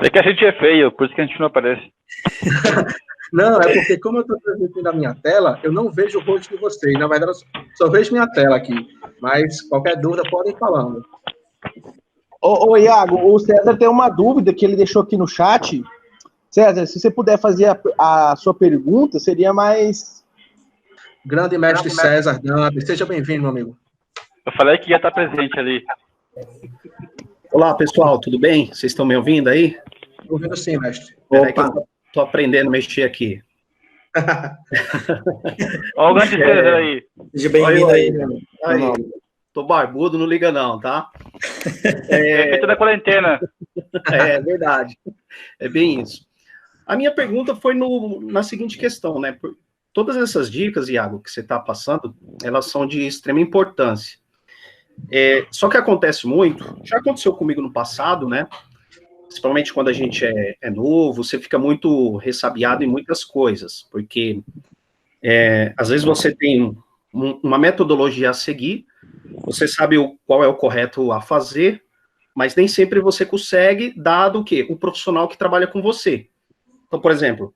Speaker 4: É que a gente é feio, por isso que a gente não aparece.
Speaker 2: Não, é porque como eu estou transmitindo a minha tela, eu não vejo o rosto de vocês. Na verdade, eu só vejo minha tela aqui. Mas qualquer dúvida, podem ir falando.
Speaker 1: Ô, Iago, o César tem uma dúvida que ele deixou aqui no chat. César, se você puder fazer a sua pergunta, seria mais...
Speaker 2: Grande mestre César Dantas, seja bem-vindo, meu amigo.
Speaker 4: Eu falei que ia estar presente ali.
Speaker 7: Olá, pessoal, tudo bem? Vocês estão me ouvindo aí?
Speaker 2: Estou ouvindo sim, mestre.
Speaker 7: Peraí que eu tô aprendendo a mexer aqui.
Speaker 4: Olha o grande César aí.
Speaker 3: Seja bem-vindo aí.
Speaker 7: Tô barbudo, não liga não, tá?
Speaker 4: É feito da quarentena.
Speaker 7: É verdade. É bem isso. A minha pergunta foi na seguinte questão, né? Todas essas dicas, Iago, que você está passando, elas são de extrema importância. Só que acontece muito, já aconteceu comigo no passado, né? Principalmente quando a gente é novo, você fica muito ressabiado em muitas coisas, porque às vezes você tem uma metodologia a seguir, você sabe qual é o correto a fazer, mas nem sempre você consegue, dado o quê? O profissional que trabalha com você. Então, por exemplo,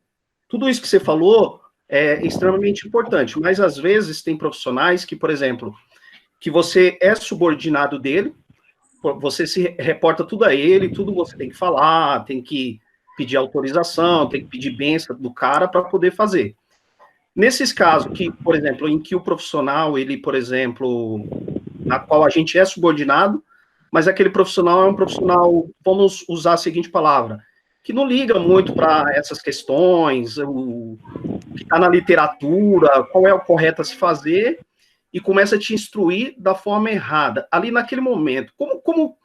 Speaker 7: tudo isso que você falou é extremamente importante, mas às vezes tem profissionais que, por exemplo, que você é subordinado dele, você se reporta tudo a ele, tudo você tem que falar, tem que pedir autorização, tem que pedir bênção do cara para poder fazer. Nesses casos que, por exemplo, em que o profissional, ele, por exemplo, na qual a gente é subordinado, mas aquele profissional é um profissional, vamos usar a seguinte palavra, que não liga muito para essas questões, o que está na literatura, qual é o correto a se fazer, e começa a te instruir da forma errada. Ali naquele momento, o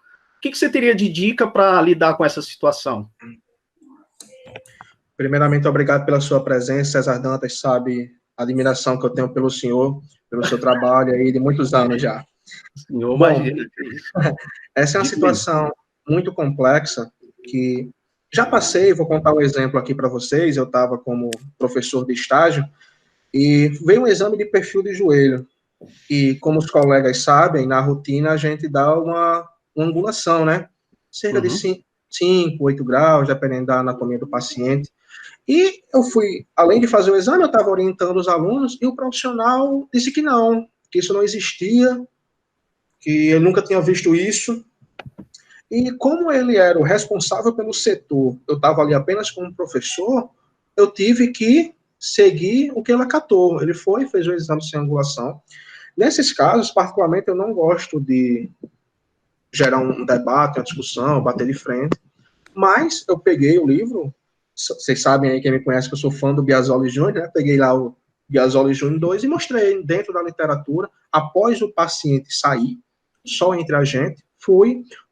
Speaker 7: que você teria de dica para lidar com essa situação?
Speaker 2: Primeiramente, obrigado pela sua presença, César Dantas, sabe a admiração que eu tenho pelo senhor, pelo seu trabalho aí de muitos anos já.
Speaker 7: Senhor,
Speaker 2: bom, essa é uma situação muito complexa que já passei, vou contar um exemplo aqui para vocês, eu estava como professor de estágio e veio um exame de perfil de joelho e, como os colegas sabem, na rotina a gente dá uma angulação, né? Cerca de 5, 8 graus, dependendo da anatomia do paciente. E eu fui, além de fazer o exame, eu estava orientando os alunos e o profissional disse que não, que isso não existia, que ele nunca tinha visto isso. E como ele era o responsável pelo setor, eu estava ali apenas como professor, eu tive que seguir o que ele acatou. Ele fez o exame sem angulação. Nesses casos, particularmente, eu não gosto de gerar um debate, uma discussão, bater de frente, mas eu peguei o livro, vocês sabem aí, quem me conhece, que eu sou fã do Biasoli Júnior, né? Peguei lá o Biasoli Júnior 2 e mostrei dentro da literatura, após o paciente sair, só entre a gente,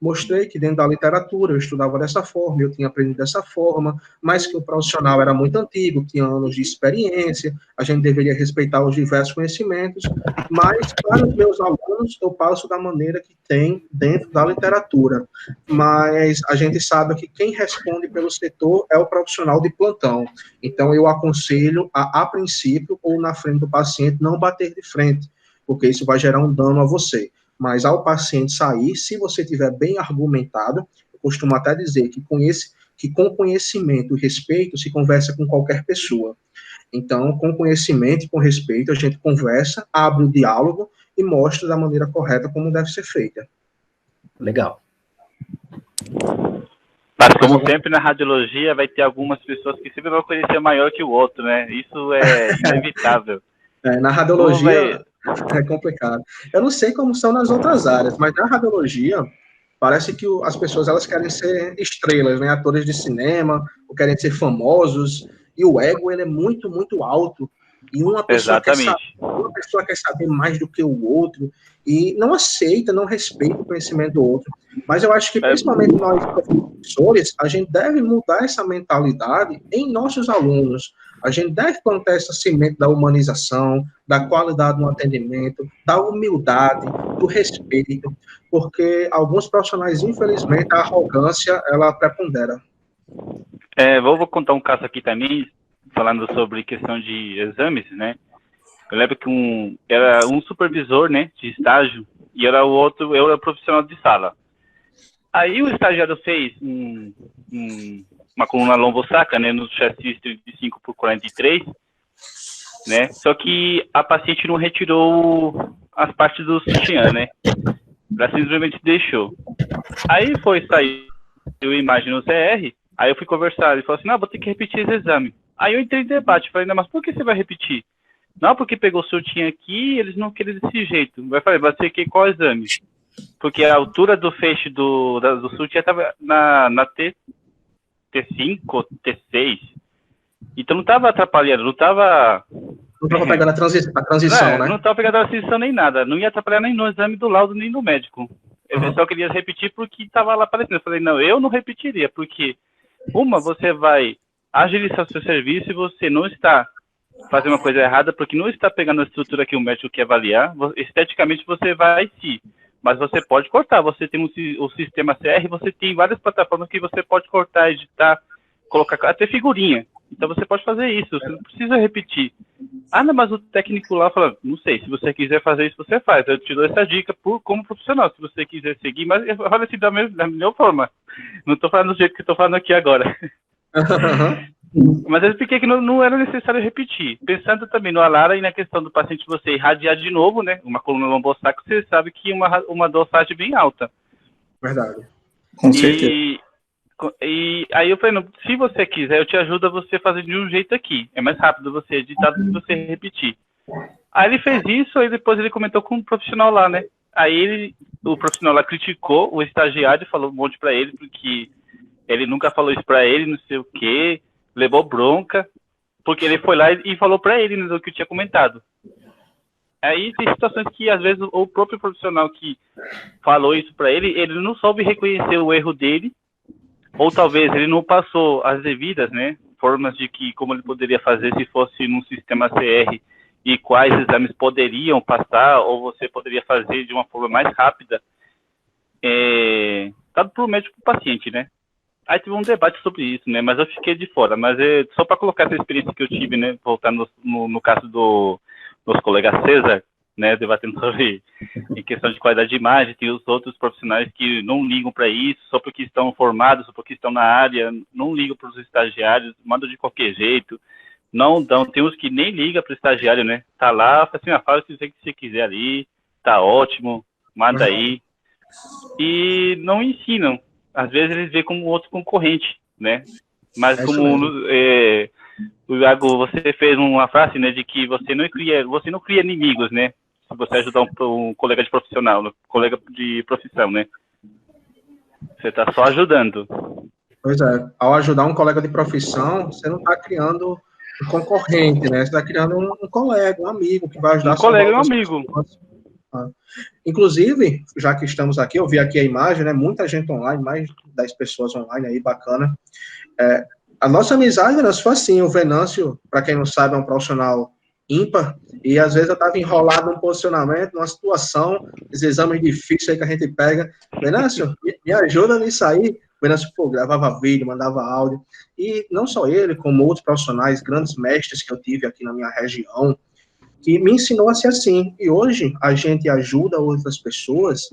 Speaker 2: mostrei que dentro da literatura eu estudava dessa forma, eu tinha aprendido dessa forma, mas que o profissional era muito antigo, tinha anos de experiência, a gente deveria respeitar os diversos conhecimentos, mas para os meus alunos eu passo da maneira que tem dentro da literatura, mas a gente sabe que quem responde pelo setor é o profissional de plantão, então eu aconselho a princípio, ou na frente do paciente, não bater de frente, porque isso vai gerar um dano a você. Mas ao paciente sair, se você tiver bem argumentado, eu costumo até dizer que com conhecimento e respeito se conversa com qualquer pessoa. Então, com conhecimento e com respeito, a gente conversa, abre o diálogo e mostra da maneira correta como deve ser feita.
Speaker 7: Legal.
Speaker 4: Mas como sempre na radiologia, vai ter algumas pessoas que sempre vão conhecer maior que o outro, né? Isso é inevitável.
Speaker 2: Na radiologia é complicado. Eu não sei como são nas outras áreas, mas na radiologia parece que as pessoas elas querem ser estrelas, né? Atores de cinema, ou querem ser famosos, e o ego ele é muito, muito alto. E uma pessoa quer saber mais do que o outro, e não aceita, não respeita o conhecimento do outro. Mas eu acho que, principalmente nós, professores, a gente deve mudar essa mentalidade em nossos alunos. A gente deve plantar essa semente da humanização, da qualidade no atendimento, da humildade, do respeito, porque alguns profissionais, infelizmente, a arrogância, ela prepondera.
Speaker 4: Vou contar um caso aqui também, falando sobre questão de exames, né? Eu lembro que era um supervisor, né, de estágio, e eu era profissional de sala. Aí o estagiário fez uma coluna lombosacra, né, no chassi 35/43, né, só que a paciente não retirou as partes do sutiã, né, ela simplesmente deixou. Aí saiu a imagem no CR, aí eu fui conversar, ele falou assim, não, vou ter que repetir esse exame. Aí eu entrei em debate, falei, não, mas por que você vai repetir? Não, porque pegou o sutiã aqui, eles não querem desse jeito. Vai ser que qual exame? Porque a altura do feixe do sutiã estava na T5, T6. Então não estava atrapalhando, não estava
Speaker 2: pegando a transição, né?
Speaker 4: Não estava pegando a transição nem nada. Não ia atrapalhar nem no exame do laudo, nem no médico. Eu só queria repetir porque estava lá aparecendo. Eu falei, não, eu não repetiria, porque você vai agilizar o seu serviço e você não está fazendo uma coisa errada, porque não está pegando a estrutura que o médico quer avaliar. Esteticamente você vai sim, mas você pode cortar. Você tem o sistema CR, você tem várias plataformas que você pode cortar, editar, colocar até figurinha. Então você pode fazer isso, você não precisa repetir. Não, mas o técnico lá fala, não sei, se você quiser fazer isso, você faz. Eu te dou essa dica como profissional, se você quiser seguir, mas fala assim da melhor forma. Não estou falando do jeito que estou falando aqui agora. Mas eu expliquei que não era necessário repetir. Pensando também no alara e na questão do paciente você irradiar de novo, né? Uma coluna lombosacra, você sabe que uma dosagem bem alta.
Speaker 2: Verdade.
Speaker 7: Com certeza.
Speaker 4: E aí eu falei, não, se você quiser, eu te ajudo a você fazer de um jeito aqui. É mais rápido você editar do que você repetir. Aí ele fez isso, aí depois ele comentou com um profissional lá, né? Aí o profissional lá criticou o estagiário, falou um monte pra ele, porque ele nunca falou isso pra ele, não sei o quê, levou bronca, porque ele foi lá e falou pra ele, né, do que eu tinha comentado. Aí tem situações que, às vezes, o próprio profissional que falou isso pra ele, ele não soube reconhecer o erro dele, ou talvez ele não passou as devidas, né, formas de que, como ele poderia fazer se fosse num sistema CR, e quais exames poderiam passar, ou você poderia fazer de uma forma mais rápida, dado para o médico e para o paciente, né? Aí tive um debate sobre isso, né? Mas eu fiquei de fora. Mas só para colocar essa experiência que eu tive, né? Voltando no caso dos colegas César, né? Debatendo sobre em questão de qualidade de imagem, tem os outros profissionais que não ligam para isso, só porque estão formados, só porque estão na área, não ligam para os estagiários, mandam de qualquer jeito. Não dão, tem uns que nem ligam para o estagiário, né? Tá lá, fala assim, fala o que você quiser ali, tá ótimo, manda aí. E não ensinam. Às vezes eles veem como outro concorrente, né? Mas como o Iago, você fez uma frase, né, de que você não cria inimigos, né? Se você ajudar um colega de profissional, um colega de profissão, né? Você tá só ajudando.
Speaker 2: Pois é, ao ajudar um colega de profissão, você não está criando um concorrente, né? Você está criando um colega, um amigo que vai ajudar
Speaker 4: um colega e um amigo.
Speaker 2: Inclusive, já que estamos aqui, eu vi aqui a imagem, né? Muita gente online, mais de 10 pessoas online aí, bacana. A nossa amizade, né, foi assim, o Venâncio, para quem não sabe, é um profissional ímpar, e às vezes eu estava enrolado num posicionamento, numa situação, esses exames difíceis aí que a gente pega. Venâncio, me ajuda nisso aí. O Venâncio, gravava vídeo, mandava áudio, e não só ele, como outros profissionais, grandes mestres que eu tive aqui na minha região, que me ensinou a ser assim. E hoje a gente ajuda outras pessoas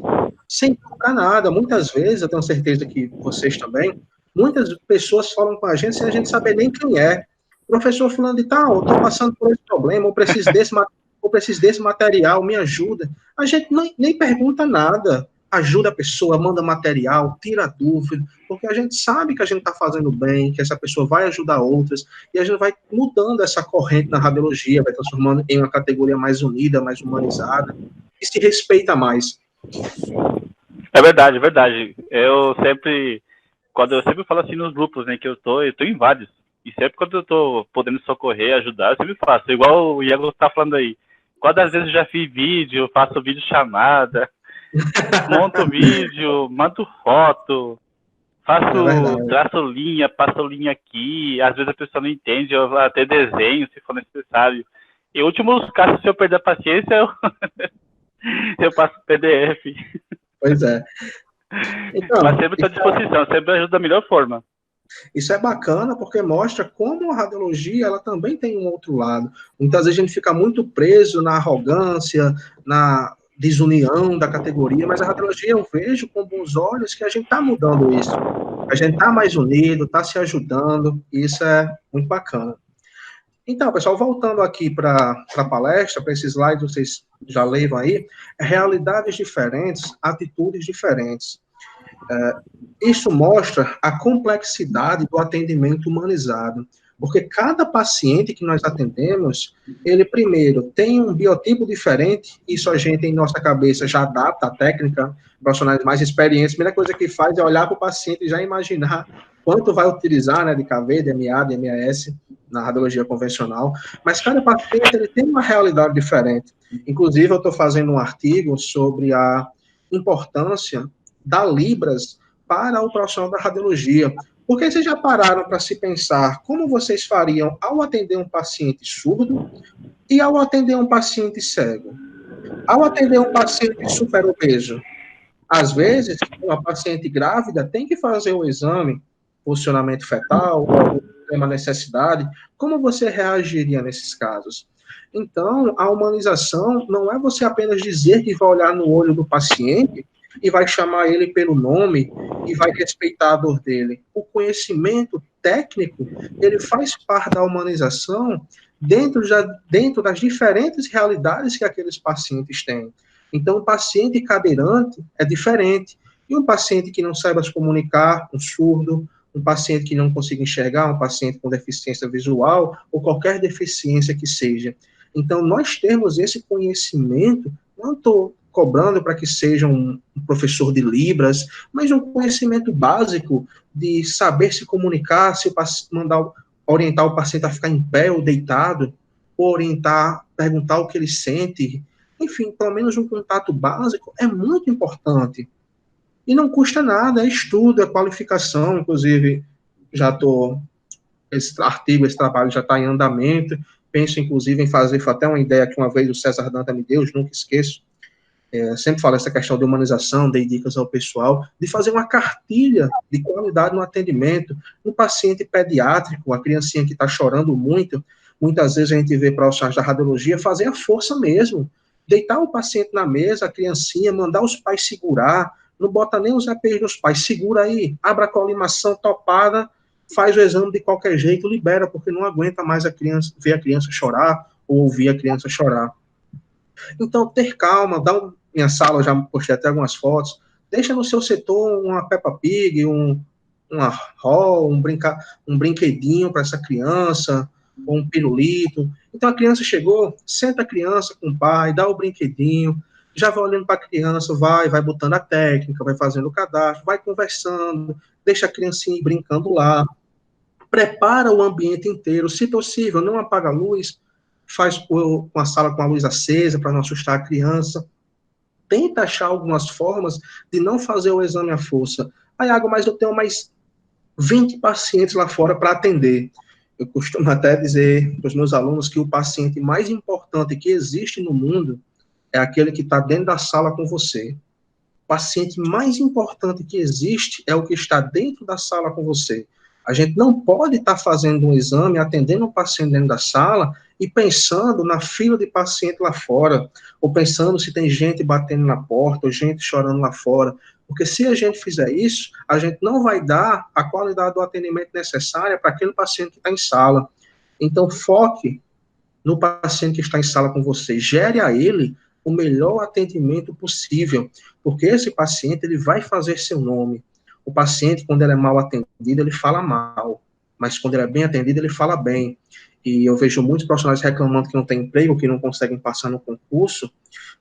Speaker 2: sem cobrar nada. Muitas vezes, eu tenho certeza que vocês também, muitas pessoas falam com a gente sem a gente saber nem quem é. Professor fulano de tal, eu estou passando por esse problema, eu preciso desse material, me ajuda. A gente nem pergunta nada. Ajuda a pessoa, manda material, tira dúvida, porque a gente sabe que a gente está fazendo bem, que essa pessoa vai ajudar outras, e a gente vai mudando essa corrente na radiologia, vai transformando em uma categoria mais unida, mais humanizada, e se respeita mais.
Speaker 4: É verdade, é verdade. Eu sempre falo assim nos grupos, né, que eu tô em vários, e sempre quando eu tô podendo socorrer, ajudar, eu sempre faço, igual o Iago tá falando aí. Quantas vezes eu já fiz vídeo, faço vídeo chamada, monto vídeo, mando foto, traço linha, passo linha aqui, às vezes a pessoa não entende, eu até desenho, se for necessário. Em últimos casos, se eu perder a paciência, eu passo PDF.
Speaker 2: Pois é. Então,
Speaker 4: mas sempre estou à disposição, sempre ajuda da melhor forma.
Speaker 2: Isso é bacana porque mostra como a radiologia ela também tem um outro lado. Muitas vezes a gente fica muito preso na arrogância, na desunião da categoria, mas a radiologia eu vejo com bons olhos que a gente está mudando isso. A gente está mais unido, está se ajudando, e isso é muito bacana. Então, pessoal, voltando aqui para a palestra, para esses slides, vocês já levam aí, realidades diferentes, atitudes diferentes. Isso mostra a complexidade do atendimento humanizado, porque cada paciente que nós atendemos, ele primeiro tem um biotipo diferente, isso a gente em nossa cabeça já adapta a técnica, profissionais mais experientes, a primeira coisa que faz é olhar para o paciente e já imaginar quanto vai utilizar, né, de KV, DMA, DMAS, na radiologia convencional, mas cada paciente ele tem uma realidade diferente. Inclusive, eu estou fazendo um artigo sobre a importância da Libras para o profissional da radiologia. Porque vocês já pararam para se pensar como vocês fariam ao atender um paciente surdo e ao atender um paciente cego? Ao atender um paciente superobeso, às vezes, uma paciente grávida tem que fazer o exame, posicionamento fetal, ou uma necessidade. Como você reagiria nesses casos? Então, a humanização não é você apenas dizer que vai olhar no olho do paciente e vai chamar ele pelo nome e vai respeitar a dor dele. O conhecimento técnico, ele faz parte da humanização dentro das diferentes realidades que aqueles pacientes têm. Então, o paciente cadeirante é diferente. E um paciente que não saiba se comunicar, um surdo, um paciente que não consiga enxergar, um paciente com deficiência visual, ou qualquer deficiência que seja. Então, nós temos esse conhecimento, não estou cobrando para que seja um professor de Libras, mas um conhecimento básico de saber se comunicar, se orientar o paciente a ficar em pé ou deitado, ou orientar, perguntar o que ele sente, enfim, pelo menos um contato básico é muito importante. E não custa nada, é estudo, é qualificação, inclusive, esse artigo, esse trabalho já está em andamento, penso, inclusive, em fazer, foi até uma ideia que uma vez o César Danta me deu, nunca esqueço, sempre falo essa questão de humanização, dei dicas ao pessoal, de fazer uma cartilha de qualidade no atendimento, no paciente pediátrico, a criancinha que está chorando muito, muitas vezes a gente vê profissionais da radiologia fazer a força mesmo, deitar o paciente na mesa, a criancinha, mandar os pais segurar, não bota nem os EPIs nos pais, segura aí, abre a colimação topada, faz o exame de qualquer jeito, libera, porque não aguenta mais ver a criança chorar, ou ouvir a criança chorar. Então, ter calma, minha sala, eu já postei até algumas fotos, deixa no seu setor uma Peppa Pig, uma roll, um brinquedinho para essa criança, ou um pirulito. Então, a criança chegou, senta a criança com o pai, dá o brinquedinho, já vai olhando para a criança, vai botando a técnica, vai fazendo o cadastro, vai conversando, deixa a criancinha ir brincando lá, prepara o ambiente inteiro, se possível, não apaga a luz, faz uma sala com a luz acesa para não assustar a criança, tenta achar algumas formas de não fazer o exame à força. Aí, Iago, mas eu tenho mais 20 pacientes lá fora para atender. Eu costumo até dizer para os meus alunos que o paciente mais importante que existe no mundo é aquele que está dentro da sala com você. O paciente mais importante que existe é o que está dentro da sala com você. A gente não pode estar fazendo um exame, atendendo um paciente dentro da sala e pensando na fila de paciente lá fora, ou pensando se tem gente batendo na porta, ou gente chorando lá fora. Porque se a gente fizer isso, a gente não vai dar a qualidade do atendimento necessária para aquele paciente que está em sala. Então, foque no paciente que está em sala com você. Gere a ele o melhor atendimento possível, porque esse paciente ele vai fazer seu nome. O paciente, quando ele é mal atendido, ele fala mal, mas quando ele é bem atendido, ele fala bem. E eu vejo muitos profissionais reclamando que não tem emprego, que não conseguem passar no concurso,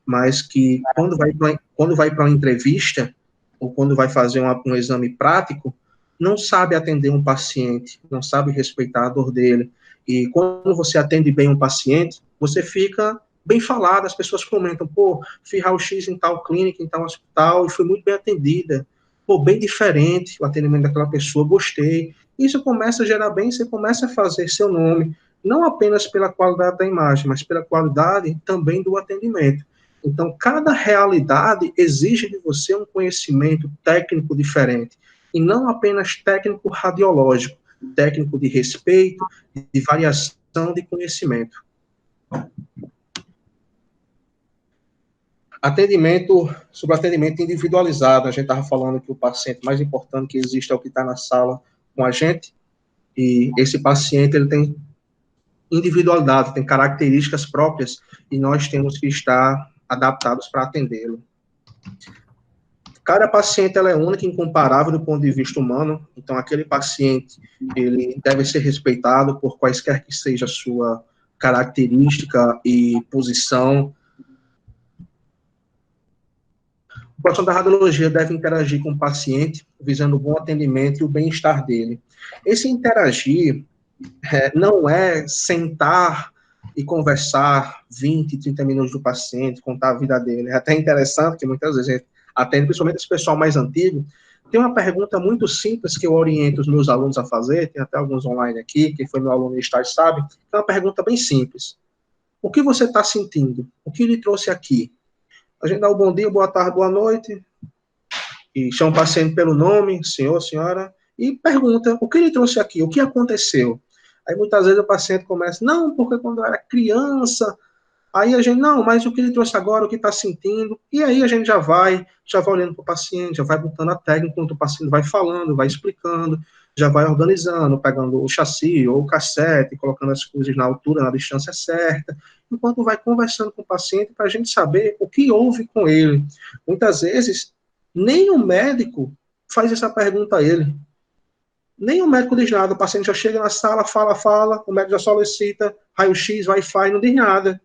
Speaker 2: mas que quando vai para uma entrevista, ou quando vai fazer um exame prático, não sabe atender um paciente, não sabe respeitar a dor dele. E quando você atende bem um paciente, você fica bem falado, as pessoas comentam, pô, fiz raio-x em tal clínica, em tal hospital, e fui muito bem atendida. Pô, bem diferente o atendimento daquela pessoa, gostei. Isso começa a gerar bem, você começa a fazer seu nome, não apenas pela qualidade da imagem, mas pela qualidade também do atendimento. Então, cada realidade exige de você um conhecimento técnico diferente, e não apenas técnico radiológico, técnico de respeito, de variação de conhecimento. Sobre atendimento individualizado, a gente estava falando que o paciente mais importante que existe é o que está na sala com a gente, e esse paciente ele tem individualidade, tem características próprias, e nós temos que estar adaptados para atendê-lo. Cada paciente ela é única e incomparável do ponto de vista humano, então aquele paciente ele deve ser respeitado por quaisquer que seja a sua característica e posição. O profissional da radiologia deve interagir com o paciente, visando o bom atendimento e o bem-estar dele. Esse interagir não é sentar e conversar 20, 30 minutos do paciente, contar a vida dele. É até interessante que muitas vezes a gente atende, principalmente esse pessoal mais antigo. Tem uma pergunta muito simples que eu oriento os meus alunos a fazer, tem até alguns online aqui, quem foi meu aluno de estágio sabe, é uma pergunta bem simples. O que você está sentindo? O que lhe trouxe aqui? A gente dá o bom dia, boa tarde, boa noite, e chama o paciente pelo nome, senhor, senhora, e pergunta, o que lhe trouxe aqui? O que aconteceu? Aí muitas vezes o paciente começa, não, porque quando eu era criança, aí a gente, não, mas o que lhe trouxe agora, o que está sentindo? E aí a gente já vai olhando para o paciente, já vai botando a técnica, enquanto o paciente vai falando, vai explicando, já vai organizando, pegando o chassi ou o cassete, colocando as coisas na altura, na distância certa, enquanto vai conversando com o paciente para a gente saber o que houve com ele. Muitas vezes, Nem o médico faz essa pergunta a ele. Nem o médico diz nada. O paciente já chega na sala, fala, o médico já solicita raio-x, Wi-Fi, não diz nada.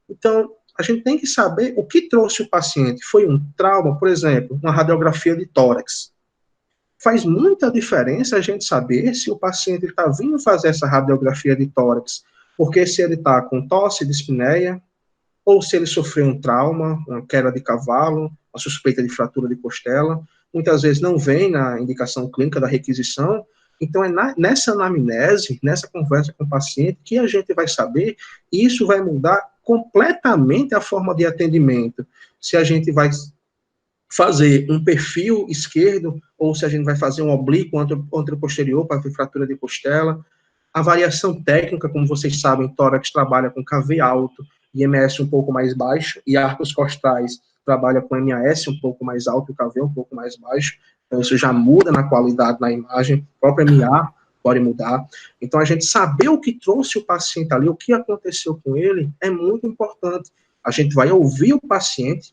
Speaker 2: Então, a gente tem que saber o que trouxe o paciente. Foi um trauma, por exemplo, uma radiografia de tórax. Faz muita diferença a gente saber se o paciente está vindo fazer essa radiografia de tórax, porque se ele está com tosse, dispneia, ou se ele sofreu um trauma, uma queda de cavalo, uma suspeita de fratura de costela, muitas vezes não vem na indicação clínica da requisição. Então, é nessa anamnese, nessa conversa com o paciente, que a gente vai saber, e isso vai mudar completamente a forma de atendimento. Se a gente vai fazer um perfil esquerdo, ou se a gente vai fazer um oblíquo anteroposterior para ver fratura de costela. A variação técnica, como vocês sabem, tórax trabalha com KV alto, IMS um pouco mais baixo, e arcos costais trabalha com MAS um pouco mais alto, o KV um pouco mais baixo. Então, isso já muda na qualidade na imagem, o próprio MA pode mudar. Então, a gente saber o que trouxe o paciente ali, o que aconteceu com ele, é muito importante. A gente vai ouvir o paciente,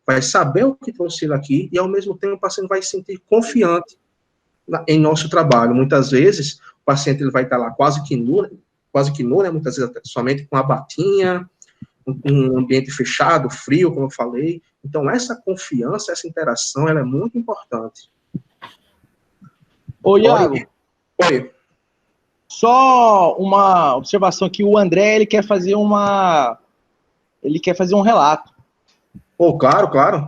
Speaker 2: vai saber o que trouxe ele aqui, e ao mesmo tempo o paciente vai se sentir confiante em nosso trabalho. Muitas vezes, o paciente ele vai estar lá quase que nu, né, muitas vezes somente com a batinha, um ambiente fechado, frio, como eu falei. Então, essa confiança, essa interação, ela é muito importante.
Speaker 1: Ô, Iago.
Speaker 2: Oi.
Speaker 1: Só uma observação aqui, o André, ele quer fazer um relato.
Speaker 2: Oh, claro.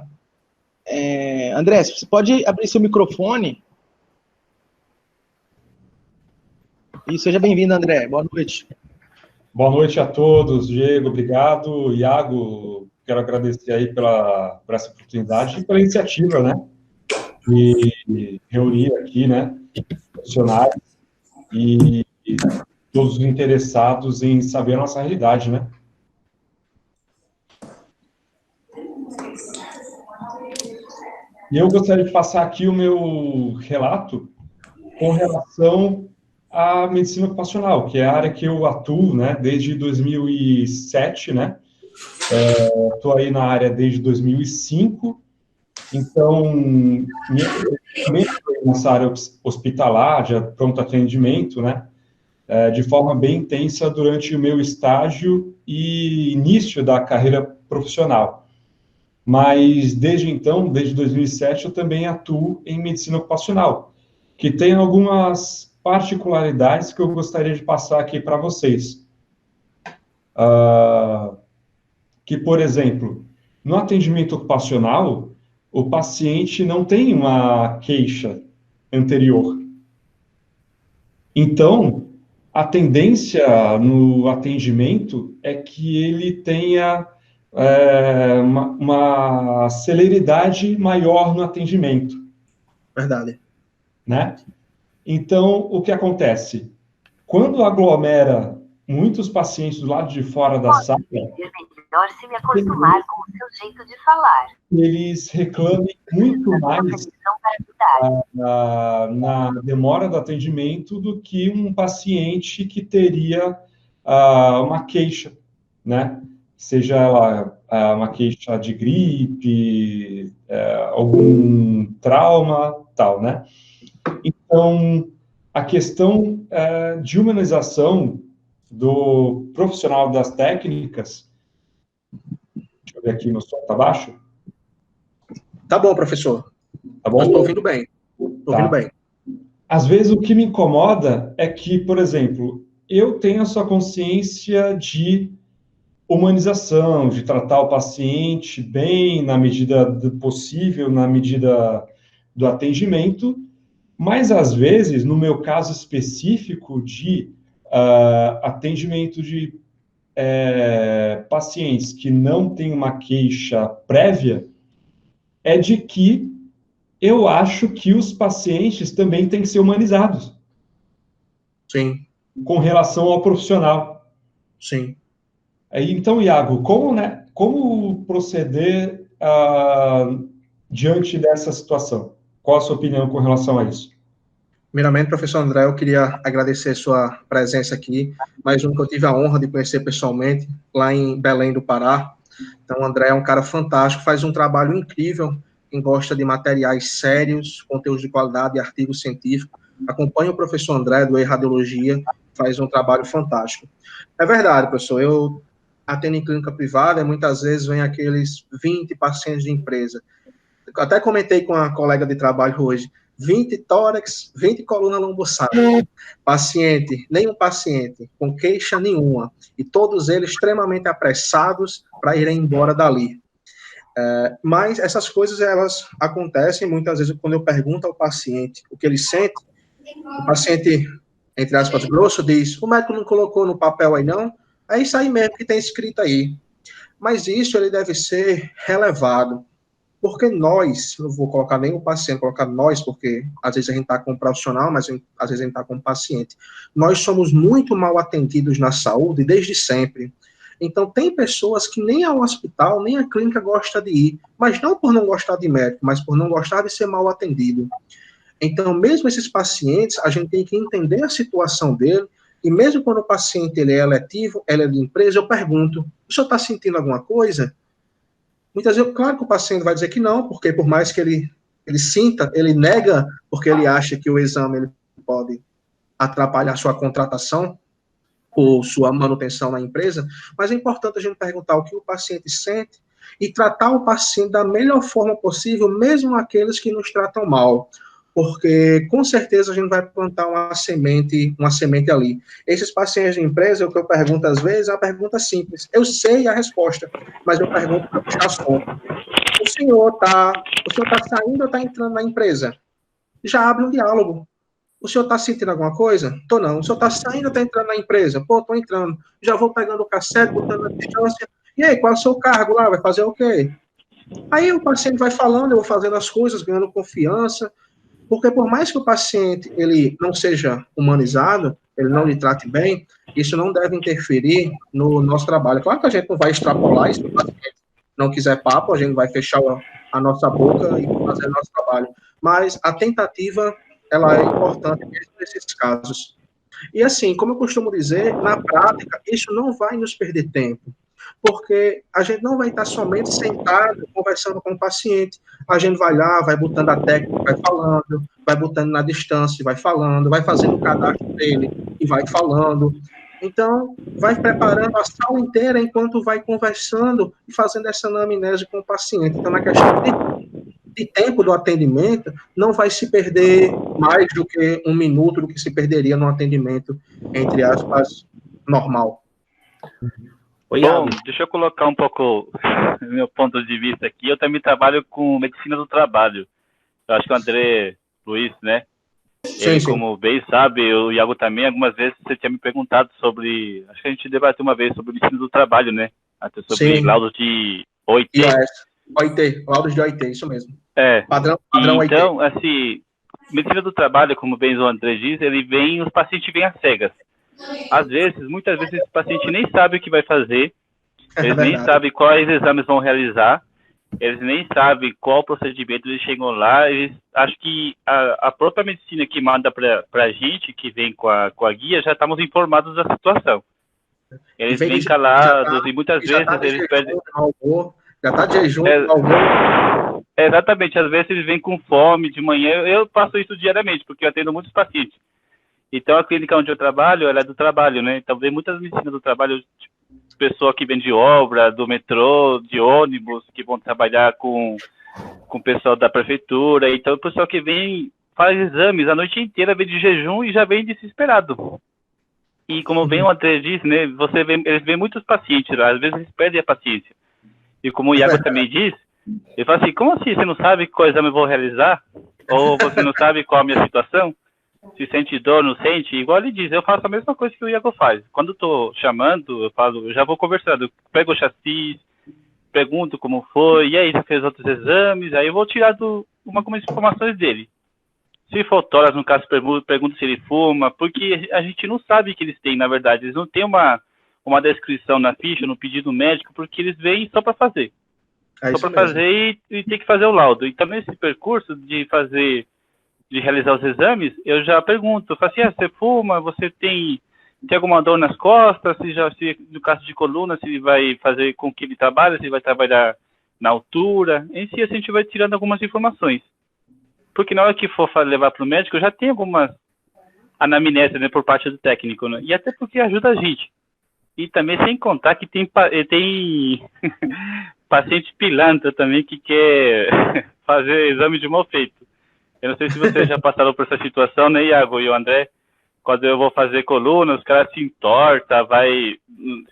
Speaker 1: André, você pode abrir seu microfone? E seja bem-vindo, André. Boa noite.
Speaker 9: Boa noite a todos, Diego, obrigado. Iago, quero agradecer aí por essa oportunidade e pela iniciativa, né, de reunir aqui, né, profissionais e todos os interessados em saber a nossa realidade, né. E eu gostaria de passar aqui o meu relato com relação à medicina ocupacional, que é a área que eu atuo, né, desde 2007, né, estou aí na área desde 2005, então, nessa área hospitalar, de pronto atendimento, né, de forma bem intensa durante o meu estágio e início da carreira profissional. Mas, desde então, desde 2007, eu também atuo em medicina ocupacional, que tem algumas particularidades que eu gostaria de passar aqui para vocês. Que, por exemplo, no atendimento ocupacional, o paciente não tem uma queixa anterior. Então, a tendência no atendimento é que ele tenha uma celeridade maior no atendimento.
Speaker 2: Verdade.
Speaker 9: Né? Então, o que acontece? Quando aglomera muitos pacientes do lado de fora da sala,
Speaker 10: melhor se me acostumar com o seu jeito de falar.
Speaker 9: Eles reclamem muito mais na demora do atendimento do que um paciente que teria uma queixa, né? Seja ela uma queixa de gripe, algum trauma, tal, né? Então, a questão de humanização do profissional das técnicas... Deixa eu ver aqui, meu som tá baixo?
Speaker 2: Tá bom, professor.
Speaker 9: Tá bom?
Speaker 2: Estou ouvindo bem. Ouvindo bem.
Speaker 9: Às vezes, o que me incomoda é que, por exemplo, eu tenho a sua consciência de humanização, de tratar o paciente bem, na medida do possível, na medida do atendimento, mas, às vezes, no meu caso específico de atendimento de pacientes que não têm uma queixa prévia, é de que eu acho que os pacientes também têm que ser humanizados.
Speaker 2: Sim.
Speaker 9: Com relação ao profissional.
Speaker 2: Sim.
Speaker 9: Então, Iago, como proceder diante dessa situação? Qual a sua opinião com relação a isso?
Speaker 2: Primeiramente, professor André, eu queria agradecer sua presença aqui, mais um que eu tive a honra de conhecer pessoalmente, lá em Belém do Pará. Então, o André é um cara fantástico, faz um trabalho incrível quem gosta de materiais sérios, conteúdos de qualidade, artigos científicos, acompanhe o professor André, do E-Radiologia, faz um trabalho fantástico. É verdade, professor, eu atendo em clínica privada e muitas vezes vem aqueles 20 pacientes de empresa. Eu até comentei com a colega de trabalho hoje, 20 tórax, 20 coluna lombosácea. Paciente, nenhum paciente com queixa nenhuma, e todos eles extremamente apressados para irem embora dali. Mas essas coisas, elas acontecem muitas vezes quando eu pergunto ao paciente o que ele sente, o paciente, entre aspas, grosso, diz, o médico não colocou no papel aí não, é isso aí mesmo que tem escrito aí. Mas isso ele deve ser relevado, porque nós, não vou colocar nem o paciente, vou colocar nós, porque às vezes a gente está com um profissional, mas às vezes a gente está com um paciente. Nós somos muito mal atendidos na saúde desde sempre. Então, tem pessoas que nem ao hospital, nem à clínica gosta de ir, mas não por não gostar de médico, mas por não gostar de ser mal atendido. Então, mesmo esses pacientes, a gente tem que entender a situação dele, e mesmo quando o paciente ele é eletivo, ele é de empresa, eu pergunto, o senhor está sentindo alguma coisa? Muitas vezes, claro que o paciente vai dizer que não, porque por mais que ele sinta, ele nega, porque ele acha que o exame ele pode atrapalhar sua contratação ou sua manutenção na empresa, mas é importante a gente perguntar o que o paciente sente e tratar o paciente da melhor forma possível, mesmo aqueles que nos tratam mal, porque com certeza a gente vai plantar uma semente ali. Esses pacientes de empresa, o que eu pergunto às vezes é uma pergunta simples. Eu sei a resposta, mas eu pergunto para puxar assunto. O senhor tá saindo ou está entrando na empresa? Já abre um diálogo. O senhor está sentindo alguma coisa? Tô não. O senhor está saindo ou está entrando na empresa? Pô, estou entrando. Já vou pegando o cassete, botando a distância. E aí, qual é o seu cargo lá? Vai fazer o quê? Aí o paciente vai falando, eu vou fazendo as coisas, ganhando confiança, porque por mais que o paciente ele não seja humanizado, ele não lhe trate bem, isso não deve interferir no nosso trabalho. Claro que a gente não vai extrapolar isso, se o paciente não quiser papo, a gente vai fechar a nossa boca e fazer o nosso trabalho. Mas a tentativa, ela é importante mesmo nesses casos. E assim, como eu costumo dizer, na prática, isso não vai nos perder tempo, porque a gente não vai estar somente sentado, conversando com o paciente, a gente vai lá, vai botando a técnica, vai falando, vai botando na distância, vai falando, vai fazendo o cadastro dele e vai falando. Então, vai preparando a sala inteira enquanto vai conversando e fazendo essa anamnese com o paciente. Então, na questão de tempo do atendimento, não vai se perder mais do que um minuto do que se perderia no atendimento, entre aspas, normal.
Speaker 4: Bom, deixa eu colocar um pouco meu ponto de vista aqui. Eu também trabalho com medicina do trabalho. Eu acho que o André Luiz, né? Ele, sim. Como bem sabe, o Iago também, algumas vezes você tinha me perguntado sobre... Acho que a gente debateu uma vez sobre medicina do trabalho, né? Até sobre laudos de OIT.
Speaker 2: OIT, laudos de OIT, isso mesmo.
Speaker 4: Padrão OIT. Então, assim, medicina do trabalho, como bem o André diz, os pacientes vêm às cegas. Às vezes, muitas vezes, esse paciente nem sabe o que vai fazer, eles nem sabem quais exames vão realizar, eles nem sabem qual procedimento eles chegam lá, eles acham que a própria medicina que manda para a gente, que vem com a guia, já estamos informados da situação. Eles vêm calados e muitas vezes eles pedem...
Speaker 2: Já está de jejum,
Speaker 4: exatamente, às vezes eles vêm com fome de manhã, eu faço isso diariamente, porque eu atendo muitos pacientes. Então, a clínica onde eu trabalho, ela é do trabalho, né? Então, vem muitas medicinas do trabalho, tipo, pessoa que vem de obra, do metrô, de ônibus, que vão trabalhar com o pessoal da prefeitura. Então, o pessoal que vem, faz exames a noite inteira, vem de jejum e já vem desesperado. E como bem o André disse, né? Eles veem muitos pacientes lá, às vezes eles perdem a paciência. E como o Iago também disse, ele fala assim, como assim você não sabe qual exame eu vou realizar? Ou você não sabe qual a minha situação? Se sente dor, não sente, igual ele diz, eu faço a mesma coisa que o Iago faz. Quando eu tô chamando, eu já vou conversando, eu pego o chassi, pergunto como foi, e aí, já fez outros exames, aí eu vou tirar algumas informações dele. Se for tórax, no caso, pergunto se ele fuma, porque a gente não sabe que eles têm, na verdade, eles não têm uma descrição na ficha, no pedido médico, porque eles vêm só para fazer. Só para fazer e tem que fazer o laudo. Então, nesse percurso de realizar os exames, eu já pergunto, eu falo assim, você fuma, você tem alguma dor nas costas, se no caso de coluna, se vai fazer com que ele trabalhe, se vai trabalhar na altura. Em si, a gente vai tirando algumas informações. Porque na hora que for levar para o médico, já tem algumas anamnésia, né, por parte do técnico, né? E até porque ajuda a gente. E também sem contar que tem paciente pilantra também que quer fazer exame de mal feito. Eu não sei se vocês já passaram por essa situação, né, Iago e o André? Quando eu vou fazer coluna, os caras se entortam,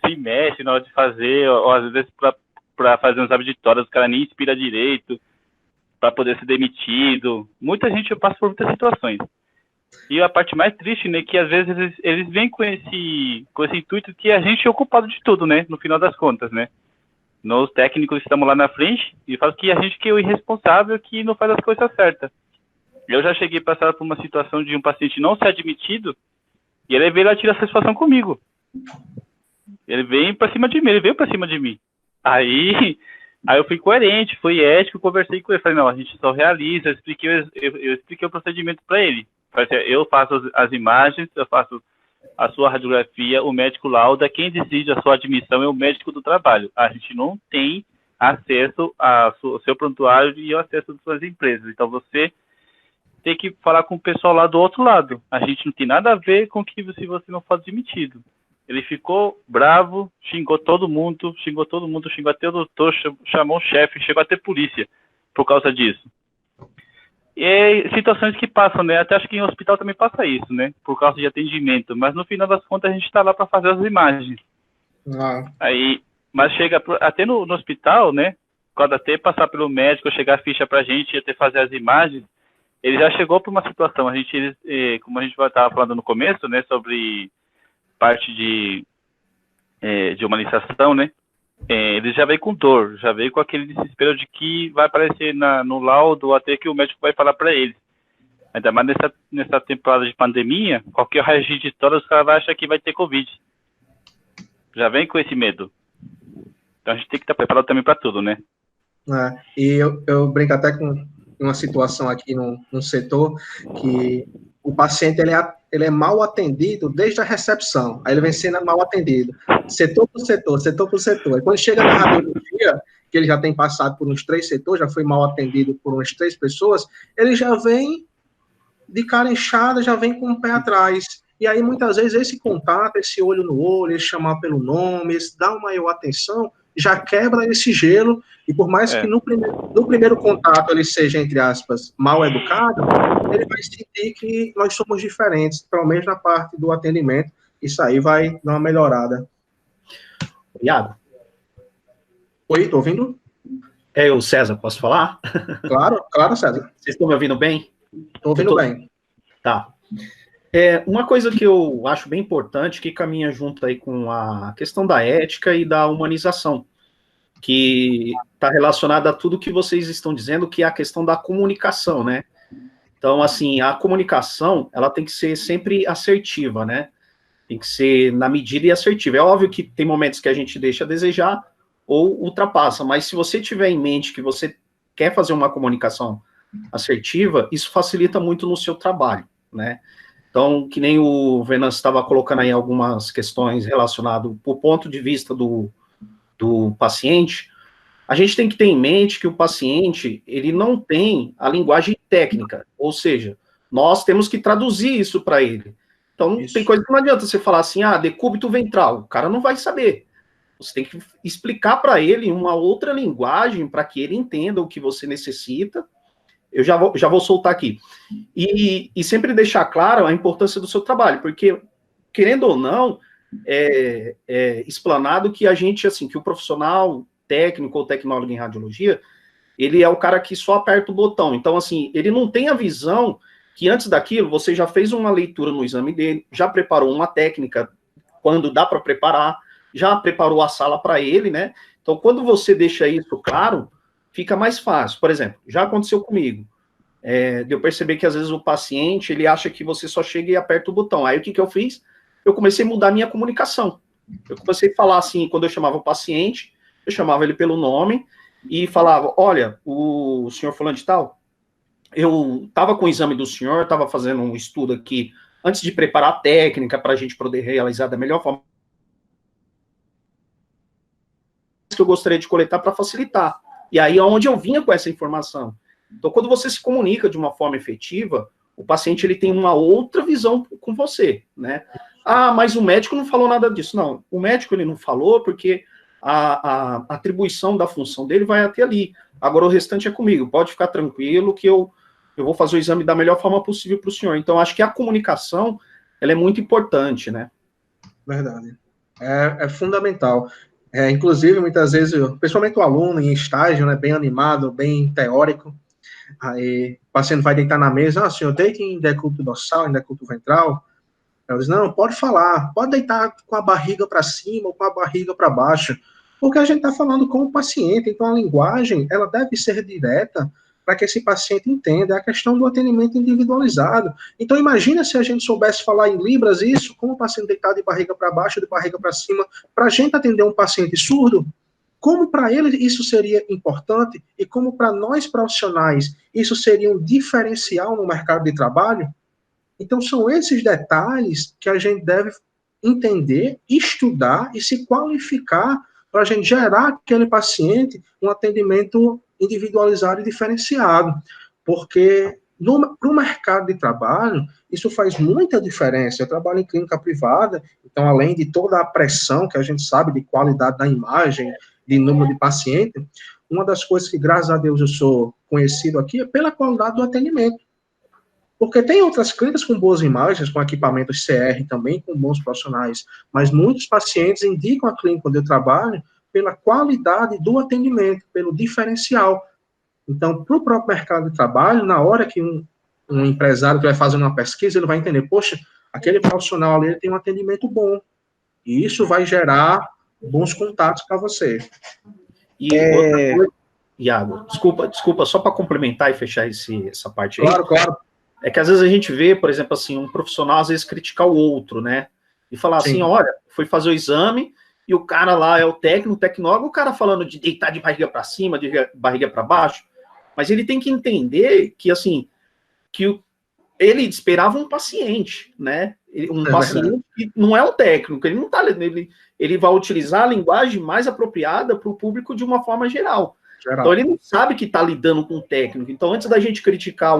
Speaker 4: se mexe na hora de fazer, ou às vezes para fazer um exame de tórax, os caras nem inspiram direito, para poder ser demitido. Muita gente passa por muitas situações. E a parte mais triste, né, que às vezes eles vêm com esse intuito que a gente é o culpado de tudo, né, no final das contas, né. Nós técnicos estamos lá na frente e falam que a gente que é o irresponsável, que não faz as coisas certas. Eu já cheguei a passar por uma situação de um paciente não ser admitido e ele veio lá tirar satisfação comigo. Ele veio pra cima de mim. Aí eu fui coerente, fui ético, conversei com ele. Falei, não, a gente só realiza, eu expliquei o procedimento para ele. Eu faço as imagens, eu faço a sua radiografia, o médico lauda, quem decide a sua admissão é o médico do trabalho. A gente não tem acesso ao seu prontuário e ao acesso das suas empresas. Então, você tem que falar com o pessoal lá do outro lado. A gente não tem nada a ver com que se você não for admitido. Ele ficou bravo, xingou todo mundo, xingou até o doutor, chamou o chefe, chegou até polícia por causa disso. E é situações que passam, né? Até acho que em hospital também passa isso, né? Por causa de atendimento. Mas no final das contas a gente está lá para fazer as imagens. Mas chega até no hospital, né? Quando até passar pelo médico, chegar a ficha para a gente e até fazer as imagens, ele já chegou para uma situação. Como a gente estava falando no começo, né? Sobre parte de humanização, né? Ele já veio com dor, já veio com aquele desespero de que vai aparecer no laudo até que o médico vai falar para ele. Ainda mais nessa temporada de pandemia, qualquer raio-x de tórax, os caras vão achar que vai ter Covid. Já vem com esse medo. Então a gente tem que estar preparado também para tudo, né?
Speaker 2: E eu brinco até com uma situação aqui no setor, que o paciente ele é mal atendido desde a recepção, aí ele vem sendo mal atendido, setor por setor. Aí quando chega na radiologia, que ele já tem passado por uns 3 setores, já foi mal atendido por umas 3 pessoas, ele já vem de cara inchada, já vem com o pé atrás. E aí, muitas vezes, esse contato, esse olho no olho, esse chamar pelo nome, esse dar uma maior atenção, já quebra esse gelo, e por mais que no primeiro contato ele seja, entre aspas, mal educado, ele vai sentir que nós somos diferentes, pelo menos na parte do atendimento. Isso aí vai dar uma melhorada.
Speaker 7: Iago?
Speaker 2: Oi, tô ouvindo?
Speaker 7: É eu, César, posso falar?
Speaker 2: Claro, César.
Speaker 7: Vocês estão me ouvindo bem?
Speaker 2: Estou ouvindo bem.
Speaker 7: Tá. Uma coisa que eu acho bem importante, que caminha junto aí com a questão da ética e da humanização, que está relacionada a tudo que vocês estão dizendo, que é a questão da comunicação, né? Então, assim, a comunicação, ela tem que ser sempre assertiva, né? Tem que ser na medida e assertiva. É óbvio que tem momentos que a gente deixa a desejar ou ultrapassa, mas se você tiver em mente que você quer fazer uma comunicação assertiva, isso facilita muito no seu trabalho, né? Então, que nem o Venâncio estava colocando aí algumas questões relacionadas por ponto de vista do paciente, a gente tem que ter em mente que o paciente, ele não tem a linguagem técnica, ou seja, nós temos que traduzir isso para ele. Então, tem coisa que não adianta você falar assim, decúbito ventral, o cara não vai saber. Você tem que explicar para ele uma outra linguagem para que ele entenda o que você necessita. Eu já vou soltar aqui. E sempre deixar claro a importância do seu trabalho, porque, querendo ou não, é explanado que a gente, assim, que o profissional técnico ou tecnólogo em radiologia, ele é o cara que só aperta o botão. Então, assim, ele não tem a visão que antes daquilo, você já fez uma leitura no exame dele, já preparou uma técnica, quando dá para preparar, já preparou a sala para ele, né? Então, quando você deixa isso claro, fica mais fácil. Por exemplo, já aconteceu comigo, de eu perceber que às vezes o paciente, ele acha que você só chega e aperta o botão. Aí o que eu fiz? Eu comecei a mudar a minha comunicação. Eu comecei a falar assim, quando eu chamava o paciente, eu chamava ele pelo nome e falava, olha, o senhor fulano de tal, eu estava com o exame do senhor, estava fazendo um estudo aqui, antes de preparar a técnica para a gente poder realizar da melhor forma que eu gostaria de coletar para facilitar. E aí é onde eu vinha com essa informação. Então, quando você se comunica de uma forma efetiva, o paciente ele tem uma outra visão com você, né? Ah, mas o médico não falou nada disso. Não, o médico ele não falou porque a atribuição da função dele vai até ali. Agora o restante é comigo. Pode ficar tranquilo que eu vou fazer o exame da melhor forma possível para o senhor. Então, acho que a comunicação, ela é muito importante, né?
Speaker 2: Verdade. É fundamental. Inclusive, muitas vezes, principalmente o aluno em estágio, né, bem animado, bem teórico, aí o paciente vai deitar na mesa, senhor, deite em decúbito dorsal, em decúbito ventral. Eu digo, não, pode falar, pode deitar com a barriga para cima ou com a barriga para baixo, porque a gente está falando com o paciente, então a linguagem, ela deve ser direta para que esse paciente entenda, é a questão do atendimento individualizado. Então, imagina se a gente soubesse falar em libras isso, como o paciente deitado de barriga para baixo, de barriga para cima, para a gente atender um paciente surdo, como para ele isso seria importante e como para nós profissionais isso seria um diferencial no mercado de trabalho. Então, são esses detalhes que a gente deve entender, estudar e se qualificar para a gente gerar aquele paciente um atendimento individualizado e diferenciado, porque para o mercado de trabalho, isso faz muita diferença. Eu trabalho em clínica privada, então, além de toda a pressão que a gente sabe de qualidade da imagem, de número de paciente, uma das coisas que, graças a Deus, eu sou conhecido aqui é pela qualidade do atendimento. Porque tem outras clínicas com boas imagens, com equipamentos CR também, com bons profissionais, mas muitos pacientes indicam a clínica onde eu trabalho pela qualidade do atendimento, pelo diferencial. Então, para o próprio mercado de trabalho, na hora que um empresário que vai fazer uma pesquisa, ele vai entender, poxa, aquele profissional ali tem um atendimento bom, e isso vai gerar bons contatos para você.
Speaker 7: E outra coisa, Iago, desculpa, só para complementar e fechar essa parte aí.
Speaker 2: Claro.
Speaker 7: É que às vezes a gente vê, por exemplo, assim, um profissional às vezes criticar o outro, né? E falar
Speaker 2: Sim.
Speaker 7: assim, olha, foi fazer o exame e o cara lá é o tecnólogo, o cara falando de deitar de barriga para cima, de barriga para baixo, mas ele tem que entender que, assim, ele esperava um paciente, né? Um paciente que não é um técnico, ele não tá, ele vai utilizar a linguagem mais apropriada para o público de uma forma geral. Então ele não sabe que está lidando com um técnico. Então, antes da gente criticar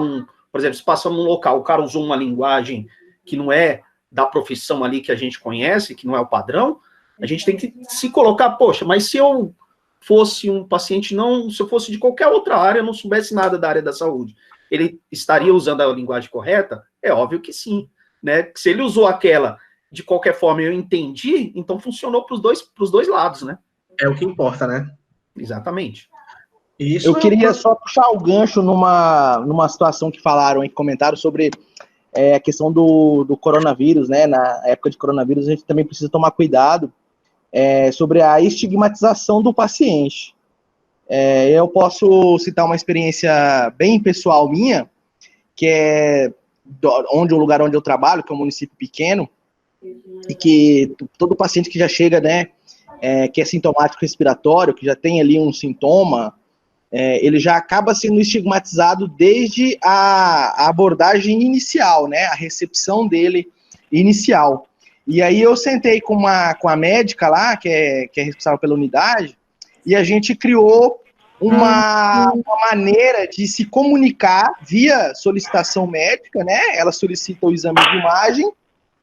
Speaker 7: por exemplo, se passando num local, o cara usou uma linguagem que não é da profissão ali que a gente conhece, que não é o padrão, a gente tem que se colocar, poxa, mas se eu fosse um paciente, se eu fosse de qualquer outra área, não soubesse nada da área da saúde, ele estaria usando a linguagem correta? É óbvio que sim, né? Se ele usou aquela de qualquer forma eu entendi, então funcionou para os dois lados, né?
Speaker 2: É o que importa, né?
Speaker 7: Exatamente.
Speaker 2: Isso
Speaker 1: eu queria só puxar o gancho numa situação que falaram aí, que comentaram sobre a questão do coronavírus, né? Na época de coronavírus, a gente também precisa tomar cuidado sobre a estigmatização do paciente. Eu posso citar uma experiência bem pessoal minha, que é o lugar onde eu trabalho, que é um município pequeno, e que todo paciente que já chega, né, que é sintomático respiratório, que já tem ali um sintoma, ele já acaba sendo estigmatizado desde a abordagem inicial, né, a recepção dele inicial. E aí eu sentei com a médica lá, que é responsável pela unidade, e a gente criou uma maneira de se comunicar via solicitação médica, né, ela solicita o exame de imagem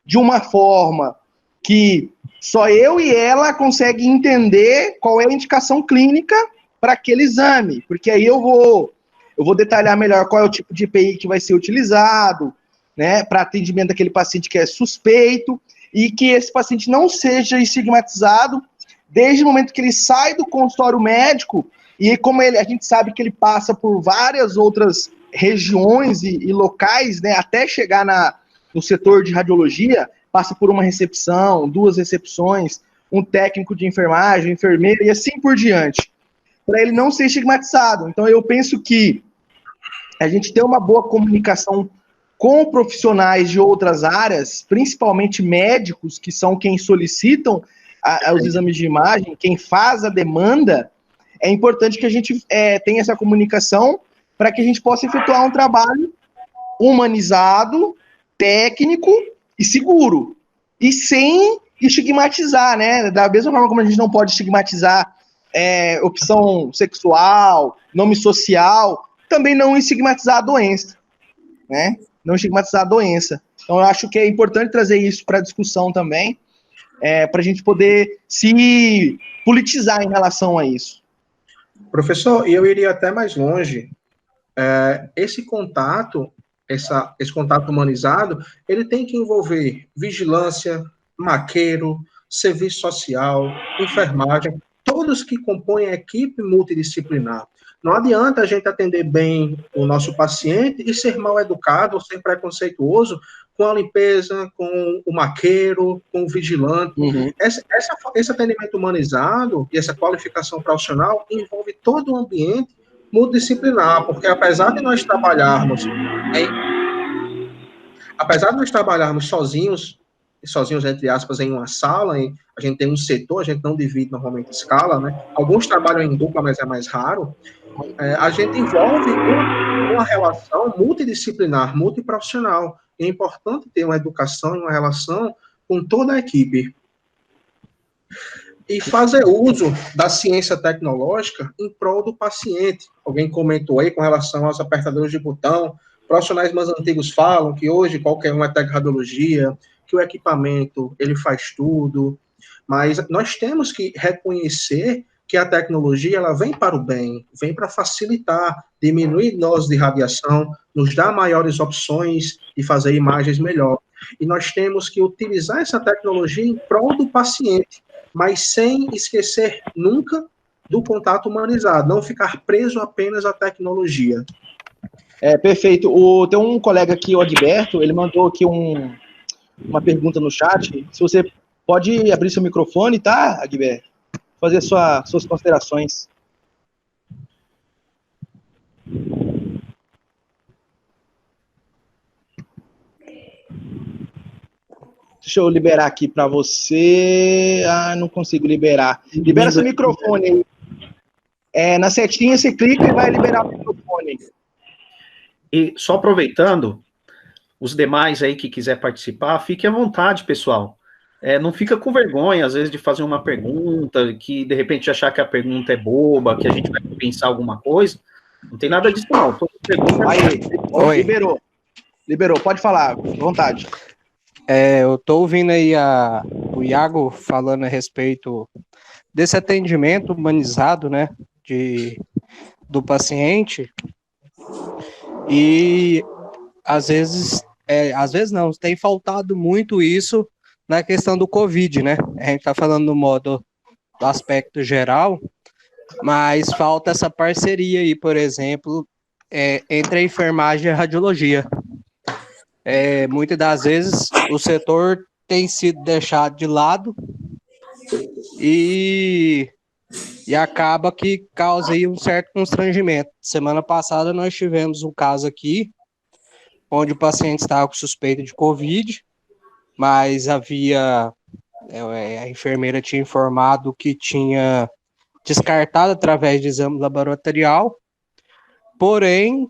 Speaker 1: de uma forma que só eu e ela conseguem entender qual é a indicação clínica para aquele exame, porque aí eu vou detalhar melhor qual é o tipo de EPI que vai ser utilizado, né, para atendimento daquele paciente que é suspeito, e que esse paciente não seja estigmatizado desde o momento que ele sai do consultório médico, e como a gente sabe que ele passa por várias outras regiões e locais, né, até chegar no setor de radiologia, passa por uma recepção, 2 recepções, um técnico de enfermagem, enfermeira e assim por diante, para ele não ser estigmatizado. Então, eu penso que a gente ter uma boa comunicação com profissionais de outras áreas, principalmente médicos, que são quem solicitam os exames de imagem, quem faz a demanda, é importante que a gente tenha essa comunicação para que a gente possa efetuar um trabalho humanizado, técnico e seguro, e sem estigmatizar, né? Da mesma forma como a gente não pode estigmatizar opção sexual, nome social, também não estigmatizar a doença, né? Não estigmatizar a doença. Então, eu acho que é importante trazer isso para a discussão também, para a gente poder se politizar em relação a isso.
Speaker 2: Professor, eu iria até mais longe. Esse contato humanizado, ele tem que envolver vigilância, maqueiro, serviço social, enfermagem, todos que compõem a equipe multidisciplinar. Não adianta a gente atender bem o nosso paciente e ser mal educado ou ser preconceituoso com a limpeza, com o maqueiro, com o vigilante. Uhum. Esse atendimento humanizado e essa qualificação profissional envolve todo o ambiente multidisciplinar, porque apesar de nós trabalharmos sozinhos entre aspas, em uma sala, a gente tem um setor, a gente não divide normalmente escala, né? Alguns trabalham em dupla, mas é mais raro. A gente envolve uma relação multidisciplinar, multiprofissional. É importante ter uma educação e uma relação com toda a equipe. E fazer uso da ciência tecnológica em prol do paciente. Alguém comentou aí com relação aos apertadores de botão. Profissionais mais antigos falam que hoje qualquer um é tecradiologia, que o equipamento, ele faz tudo. Mas nós temos que reconhecer que a tecnologia, ela vem para o bem, vem para facilitar, diminuir doses de radiação, nos dar maiores opções e fazer imagens melhor. E nós temos que utilizar essa tecnologia em prol do paciente, mas sem esquecer nunca do contato humanizado, não ficar preso apenas à tecnologia.
Speaker 1: Perfeito. Tem um colega aqui, o Adberto, ele mandou aqui uma pergunta no chat. Se você pode abrir seu microfone, tá, Adberto? Fazer suas considerações. Deixa eu liberar aqui para você. Não consigo liberar. Libera seu microfone aí. Na setinha você clica e vai liberar o microfone.
Speaker 7: E só aproveitando, os demais aí que quiser participar, fique à vontade, pessoal. Não fica com vergonha, às vezes, de fazer uma pergunta, que de repente achar que a pergunta é boba, que a gente vai pensar alguma coisa. Não tem nada disso, não.
Speaker 1: Aí, liberou, pode falar, à vontade.
Speaker 11: Eu estou ouvindo aí o Iago falando a respeito desse atendimento humanizado, né, do paciente, e às vezes não, tem faltado muito isso na questão do Covid, né? A gente está falando do aspecto geral, mas falta essa parceria aí, por exemplo, entre a enfermagem e a radiologia. Muitas das vezes o setor tem sido deixado de lado e acaba que causa aí um certo constrangimento. Semana passada nós tivemos um caso aqui, onde o paciente estava com suspeita de Covid, mas a enfermeira tinha informado que tinha descartado através de exame laboratorial, porém,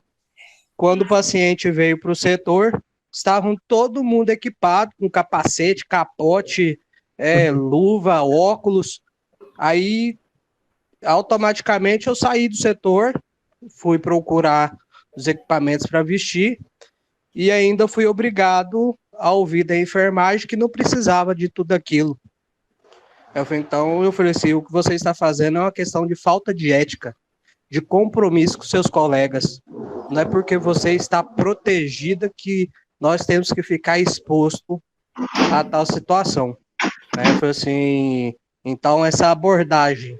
Speaker 11: quando o paciente veio para o setor, estavam todo mundo equipado com capacete, capote, luva, óculos. Aí, automaticamente, eu saí do setor, fui procurar os equipamentos para vestir e ainda fui obrigado a ouvir da enfermagem que não precisava de tudo aquilo. Então, eu falei assim, o que você está fazendo é uma questão de falta de ética, de compromisso com seus colegas. Não é porque você está protegida que nós temos que ficar exposto a tal situação. Foi assim, então essa abordagem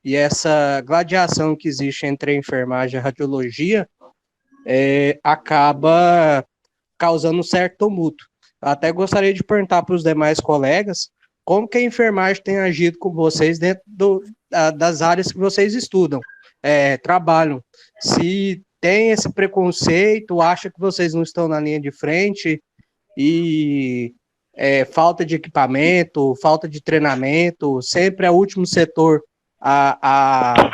Speaker 11: e essa gladiação que existe entre a enfermagem e a radiologia acaba causando um certo tumulto. Até gostaria de perguntar para os demais colegas como que a enfermagem tem agido com vocês dentro das áreas que vocês estudam, trabalham. Se tem esse preconceito, acha que vocês não estão na linha de frente e falta de equipamento, falta de treinamento, sempre é o último setor a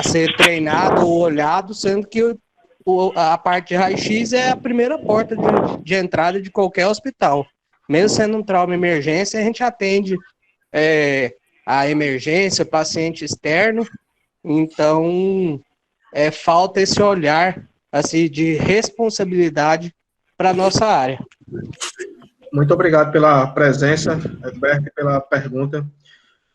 Speaker 11: ser treinado ou olhado, sendo que a parte de raio-x é a primeira porta de entrada de qualquer hospital. Mesmo sendo um trauma emergência, a gente atende a emergência, paciente externo. Então, falta esse olhar assim, de responsabilidade para a nossa área.
Speaker 2: Muito obrigado pela presença, Herbert, pela pergunta.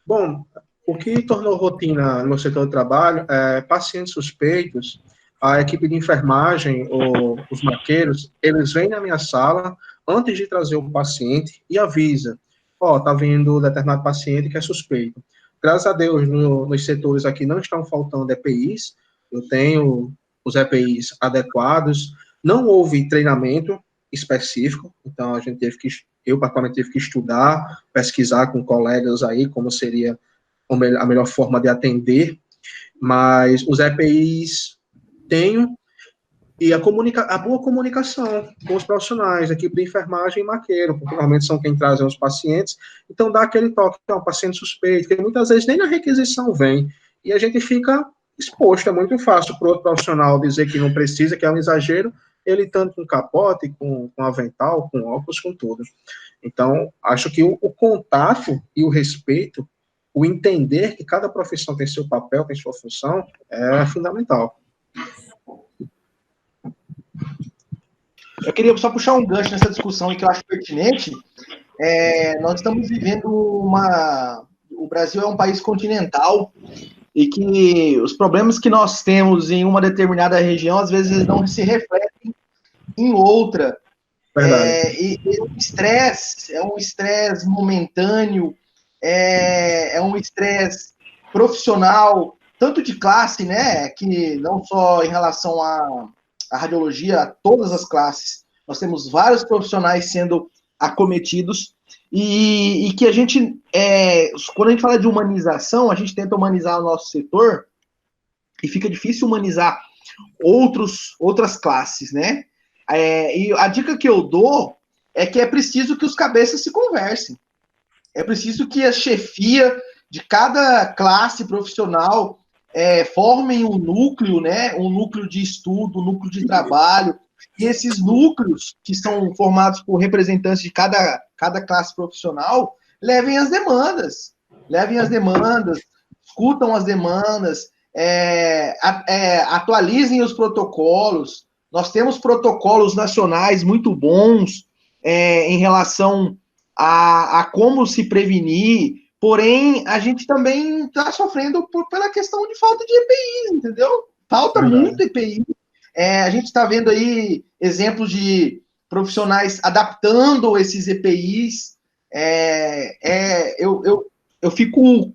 Speaker 2: Bom, o que tornou rotina no meu setor de trabalho é pacientes suspeitos, a equipe de enfermagem ou os maqueiros, eles vêm na minha sala antes de trazer o paciente e avisa, tá vindo determinado paciente que é suspeito. Graças a Deus, nos setores aqui não estão faltando EPIs, eu tenho os EPIs adequados, não houve treinamento específico, então a gente eu particularmente tive que estudar, pesquisar com colegas aí como seria a melhor forma de atender, mas os EPIs tenho, e a boa comunicação com os profissionais, equipe de enfermagem e maqueiro, porque normalmente são quem trazem os pacientes, então dá aquele toque, um paciente suspeito, que muitas vezes nem na requisição vem, e a gente fica exposto, é muito fácil para o outro profissional dizer que não precisa, que é um exagero, ele tanto com capote, com avental, com óculos, com tudo. Então, acho que o contato e o respeito, o entender que cada profissão tem seu papel, tem sua função, é fundamental.
Speaker 1: Eu queria só puxar um gancho nessa discussão que eu acho pertinente. Nós estamos vivendo o Brasil é um país continental e que os problemas que nós temos em uma determinada região, às vezes, não se refletem em outra. E é um estresse momentâneo, é um estresse profissional, tanto de classe, né, que não só em relação à radiologia, a todas as classes, nós temos vários profissionais sendo acometidos, e que a gente, quando a gente fala de humanização, a gente tenta humanizar o nosso setor, e fica difícil humanizar outras classes, né? E a dica que eu dou é que é preciso que os cabeças se conversem. É preciso que a chefia de cada classe profissional formem um núcleo, né? Um núcleo de estudo, um núcleo de trabalho. E esses núcleos, que são formados por representantes de cada classe profissional, levem as demandas, escutam as demandas, atualizem os protocolos. Nós temos protocolos nacionais muito bons em relação a como se prevenir, porém, a gente também está sofrendo pela questão de falta de EPIs, entendeu? Falta muito EPI. A gente está vendo aí exemplos de profissionais adaptando esses EPIs. Eu fico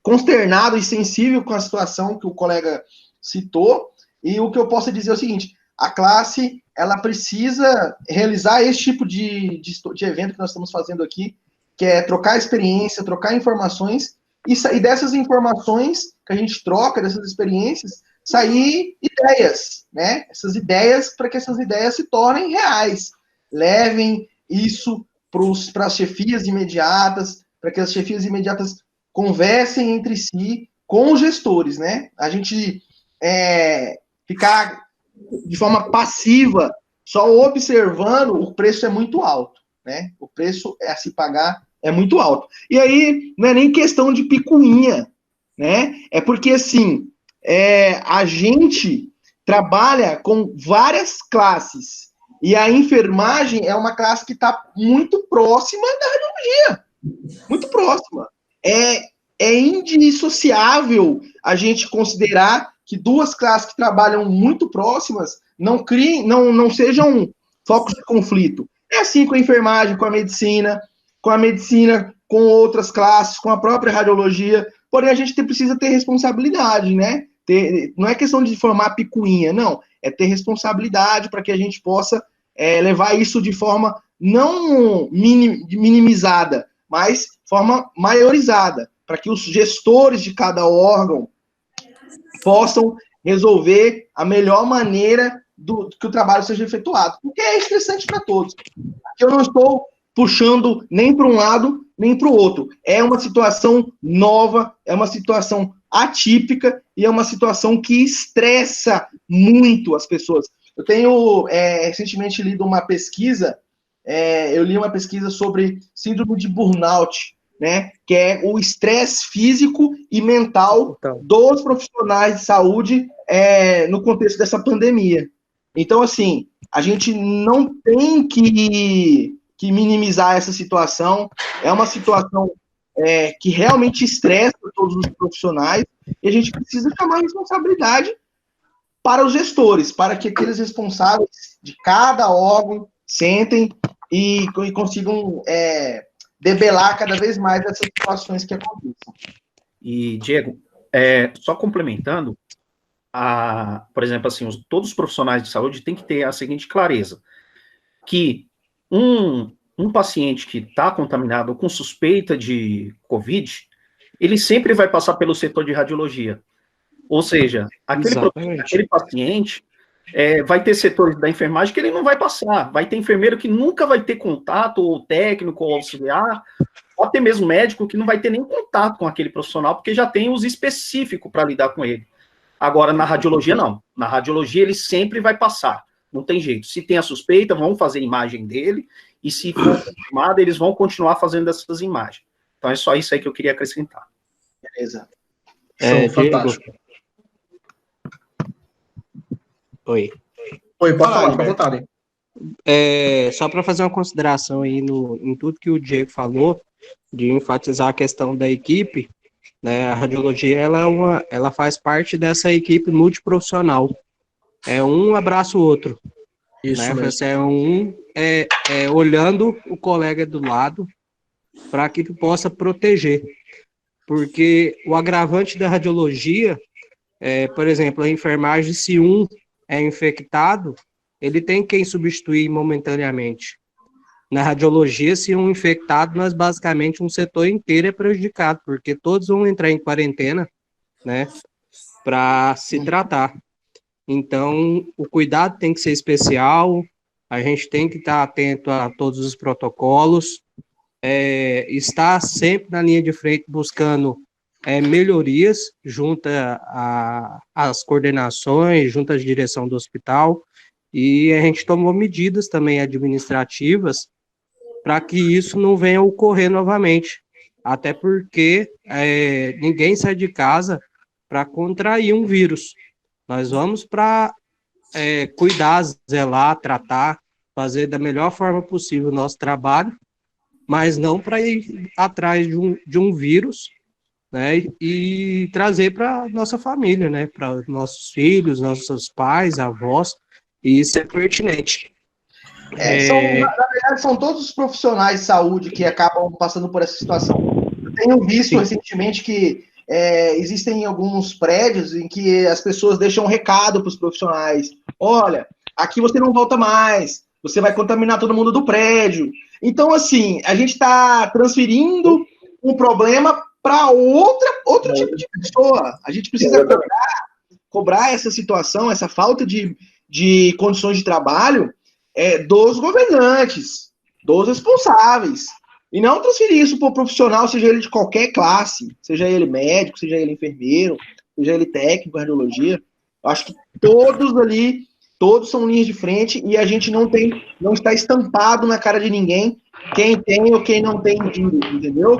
Speaker 1: consternado e sensível com a situação que o colega citou, e o que eu posso dizer é o seguinte: a classe, ela precisa realizar esse tipo de evento que nós estamos fazendo aqui, que é trocar experiência, trocar informações, e dessas informações que a gente troca, dessas experiências, sair ideias, né? Essas ideias, para que essas ideias se tornem reais. Levem isso para as chefias imediatas, para que as chefias imediatas conversem entre si com os gestores, né? A gente ficar de forma passiva, só observando, o preço é muito alto, né? O preço a se pagar é muito alto. E aí, não é nem questão de picuinha, né? É porque, assim, a gente trabalha com várias classes, e a enfermagem é uma classe que está muito próxima da radiologia, muito próxima. É indissociável a gente considerar que duas classes que trabalham muito próximas não sejam focos de conflito. É assim com a enfermagem, com a medicina, com outras classes, com a própria radiologia, porém a gente precisa ter responsabilidade, né? Não é questão de formar picuinha, não, é ter responsabilidade para que a gente possa levar isso de forma não minimizada, mas forma maiorizada, para que os gestores de cada órgão possam resolver a melhor maneira que o trabalho seja efetuado, porque é estressante para todos. Aqui eu não estou puxando nem para um lado, nem para o outro. É uma situação nova, é uma situação atípica e é uma situação que estressa muito as pessoas. Eu tenho recentemente lido uma pesquisa, eu li uma pesquisa sobre síndrome de burnout, né, que é o estresse físico e mental dos profissionais de saúde no contexto dessa pandemia. Então, assim, a gente não tem que minimizar essa situação. É uma situação que realmente estressa todos os profissionais, e a gente precisa chamar a responsabilidade para os gestores, para que aqueles responsáveis de cada órgão sentem e consigam debelar cada vez mais essas situações que acontecem.
Speaker 7: E, Diego, só complementando, por exemplo, assim, todos os profissionais de saúde têm que ter a seguinte clareza, que um paciente que está contaminado com suspeita de COVID, ele sempre vai passar pelo setor de radiologia. Ou seja, aquele paciente vai ter setores da enfermagem que ele não vai passar, vai ter enfermeiro que nunca vai ter contato, ou técnico, ou auxiliar, ou até mesmo médico que não vai ter nem contato com aquele profissional, porque já tem os específicos para lidar com ele. Agora, na radiologia, não. Na radiologia, ele sempre vai passar, não tem jeito. Se tem a suspeita, vão fazer imagem dele, e se for confirmado, eles vão continuar fazendo essas imagens. Então, é só isso aí que eu queria acrescentar.
Speaker 1: Beleza.
Speaker 2: Fantástico.
Speaker 11: Oi,
Speaker 2: pode falar, fica à vontade.
Speaker 11: Só para fazer uma consideração aí em tudo que o Diego falou, de enfatizar a questão da equipe, né, a radiologia ela faz parte dessa equipe multiprofissional. Um abraça o outro.
Speaker 2: Isso
Speaker 11: né?
Speaker 2: mesmo.
Speaker 11: Olhando o colega do lado para que possa proteger. Porque o agravante da radiologia, por exemplo, a enfermagem, se um é infectado, ele tem quem substituir momentaneamente. Na radiologia, se um infectado, nós basicamente um setor inteiro é prejudicado, porque todos vão entrar em quarentena, né, para se tratar. Então, o cuidado tem que ser especial, a gente tem que estar atento a todos os protocolos, estar sempre na linha de frente buscando melhorias junto às coordenações, junto à direção do hospital, e a gente tomou medidas também administrativas para que isso não venha a ocorrer novamente, até porque ninguém sai de casa para contrair um vírus. Nós vamos para cuidar, zelar, tratar, fazer da melhor forma possível o nosso trabalho, mas não para ir atrás de um vírus, né, e trazer para nossa família, né, para nossos filhos, nossos pais, avós, e isso é pertinente.
Speaker 1: Na verdade, são todos os profissionais de saúde que acabam passando por essa situação. Eu tenho visto recentemente que existem alguns prédios em que as pessoas deixam um recado para os profissionais. Olha, aqui você não volta mais, você vai contaminar todo mundo do prédio. Então, assim, a gente está transferindo um problema para outro tipo de pessoa. A gente precisa cobrar essa situação, essa falta de condições de trabalho dos governantes, dos responsáveis. E não transferir isso para o profissional, seja ele de qualquer classe, seja ele médico, seja ele enfermeiro, seja ele técnico, radiologia. Eu acho que todos são linhas de frente e a gente não está estampado na cara de ninguém quem tem ou quem não tem vírus, entendeu?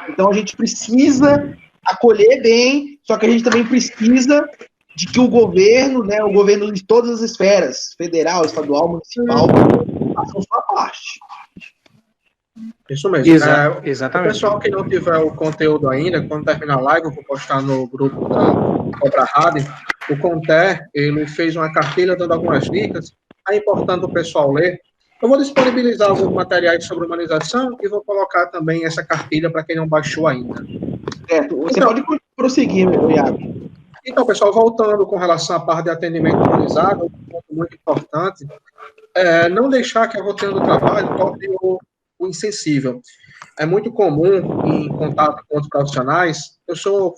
Speaker 1: Então a gente precisa acolher bem, só que a gente também precisa de que o governo, né, o governo de todas as esferas, federal, estadual, municipal, façam sua parte.
Speaker 2: Isso mesmo.
Speaker 11: Exatamente.
Speaker 2: O pessoal que não tiver o conteúdo ainda, quando terminar a live, eu vou postar no grupo da Cobra Rádio. O Conter, ele fez uma cartilha dando algumas dicas. É importante o pessoal ler. Eu vou disponibilizar alguns materiais sobre humanização e vou colocar também essa cartilha para quem não baixou ainda.
Speaker 1: Certo. Você pode prosseguir, meu Iago.
Speaker 2: Então, pessoal, voltando com relação à parte de atendimento humanizado, um ponto muito importante, não deixar que a rotina do trabalho torne o insensível. É muito comum, em contato com outros profissionais, eu sou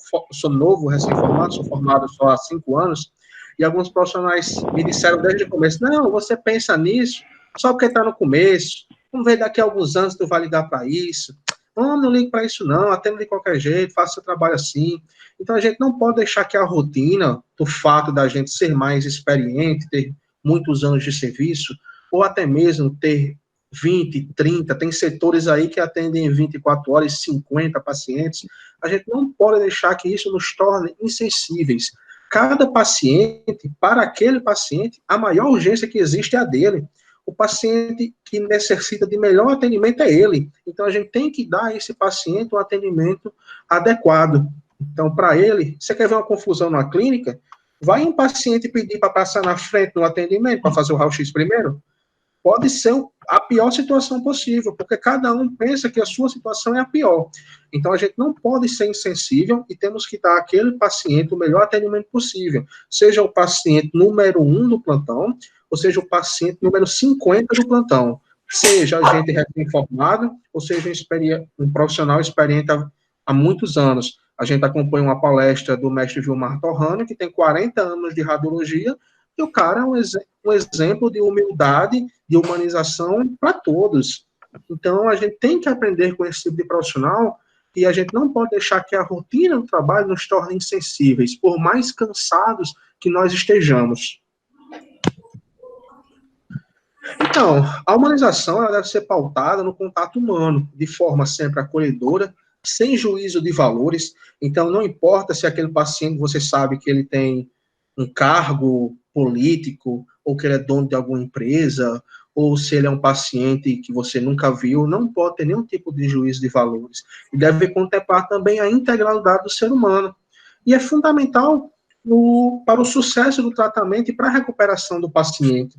Speaker 2: novo, recém-formado, sou formado só há 5 anos, e alguns profissionais me disseram desde o começo, não, você pensa nisso só porque está no começo, vamos ver daqui a alguns anos tu vai ligar para isso, não ligue para isso não, atenda de qualquer jeito, faça seu trabalho assim. Então a gente não pode deixar que a rotina, do fato da gente ser mais experiente, ter muitos anos de serviço, ou até mesmo ter 20, 30, tem setores aí que atendem 24 horas, 50 pacientes. A gente não pode deixar que isso nos torne insensíveis. Cada paciente, para aquele paciente, a maior urgência que existe é a dele. O paciente que necessita de melhor atendimento é ele. Então, a gente tem que dar a esse paciente um atendimento adequado. Então, para ele, você quer ver uma confusão na clínica? Vai um paciente pedir para passar na frente no atendimento, para fazer o raio-x primeiro? Pode ser a pior situação possível, porque cada um pensa que a sua situação é a pior. Então, a gente não pode ser insensível e temos que dar àquele paciente o melhor atendimento possível. Seja o paciente número 1 do plantão, ou seja o paciente número 50 do plantão. Seja a gente recém-formado, ou seja um profissional experiente há muitos anos. A gente acompanha uma palestra do mestre Vilmar Torrano, que tem 40 anos de radiologia, e o cara é um exemplo de humildade, de humanização para todos. Então, a gente tem que aprender com esse tipo de profissional e a gente não pode deixar que a rotina do trabalho nos torne insensíveis, por mais cansados que nós estejamos. Então, a humanização ela deve ser pautada no contato humano, de forma sempre acolhedora, sem juízo de valores. Então, não importa se aquele paciente, você sabe que ele tem um cargo político, ou que ele é dono de alguma empresa, ou se ele é um paciente que você nunca viu, não pode ter nenhum tipo de juízo de valores. E deve contemplar também a integralidade do ser humano. E é fundamental para o sucesso do tratamento e para a recuperação do paciente.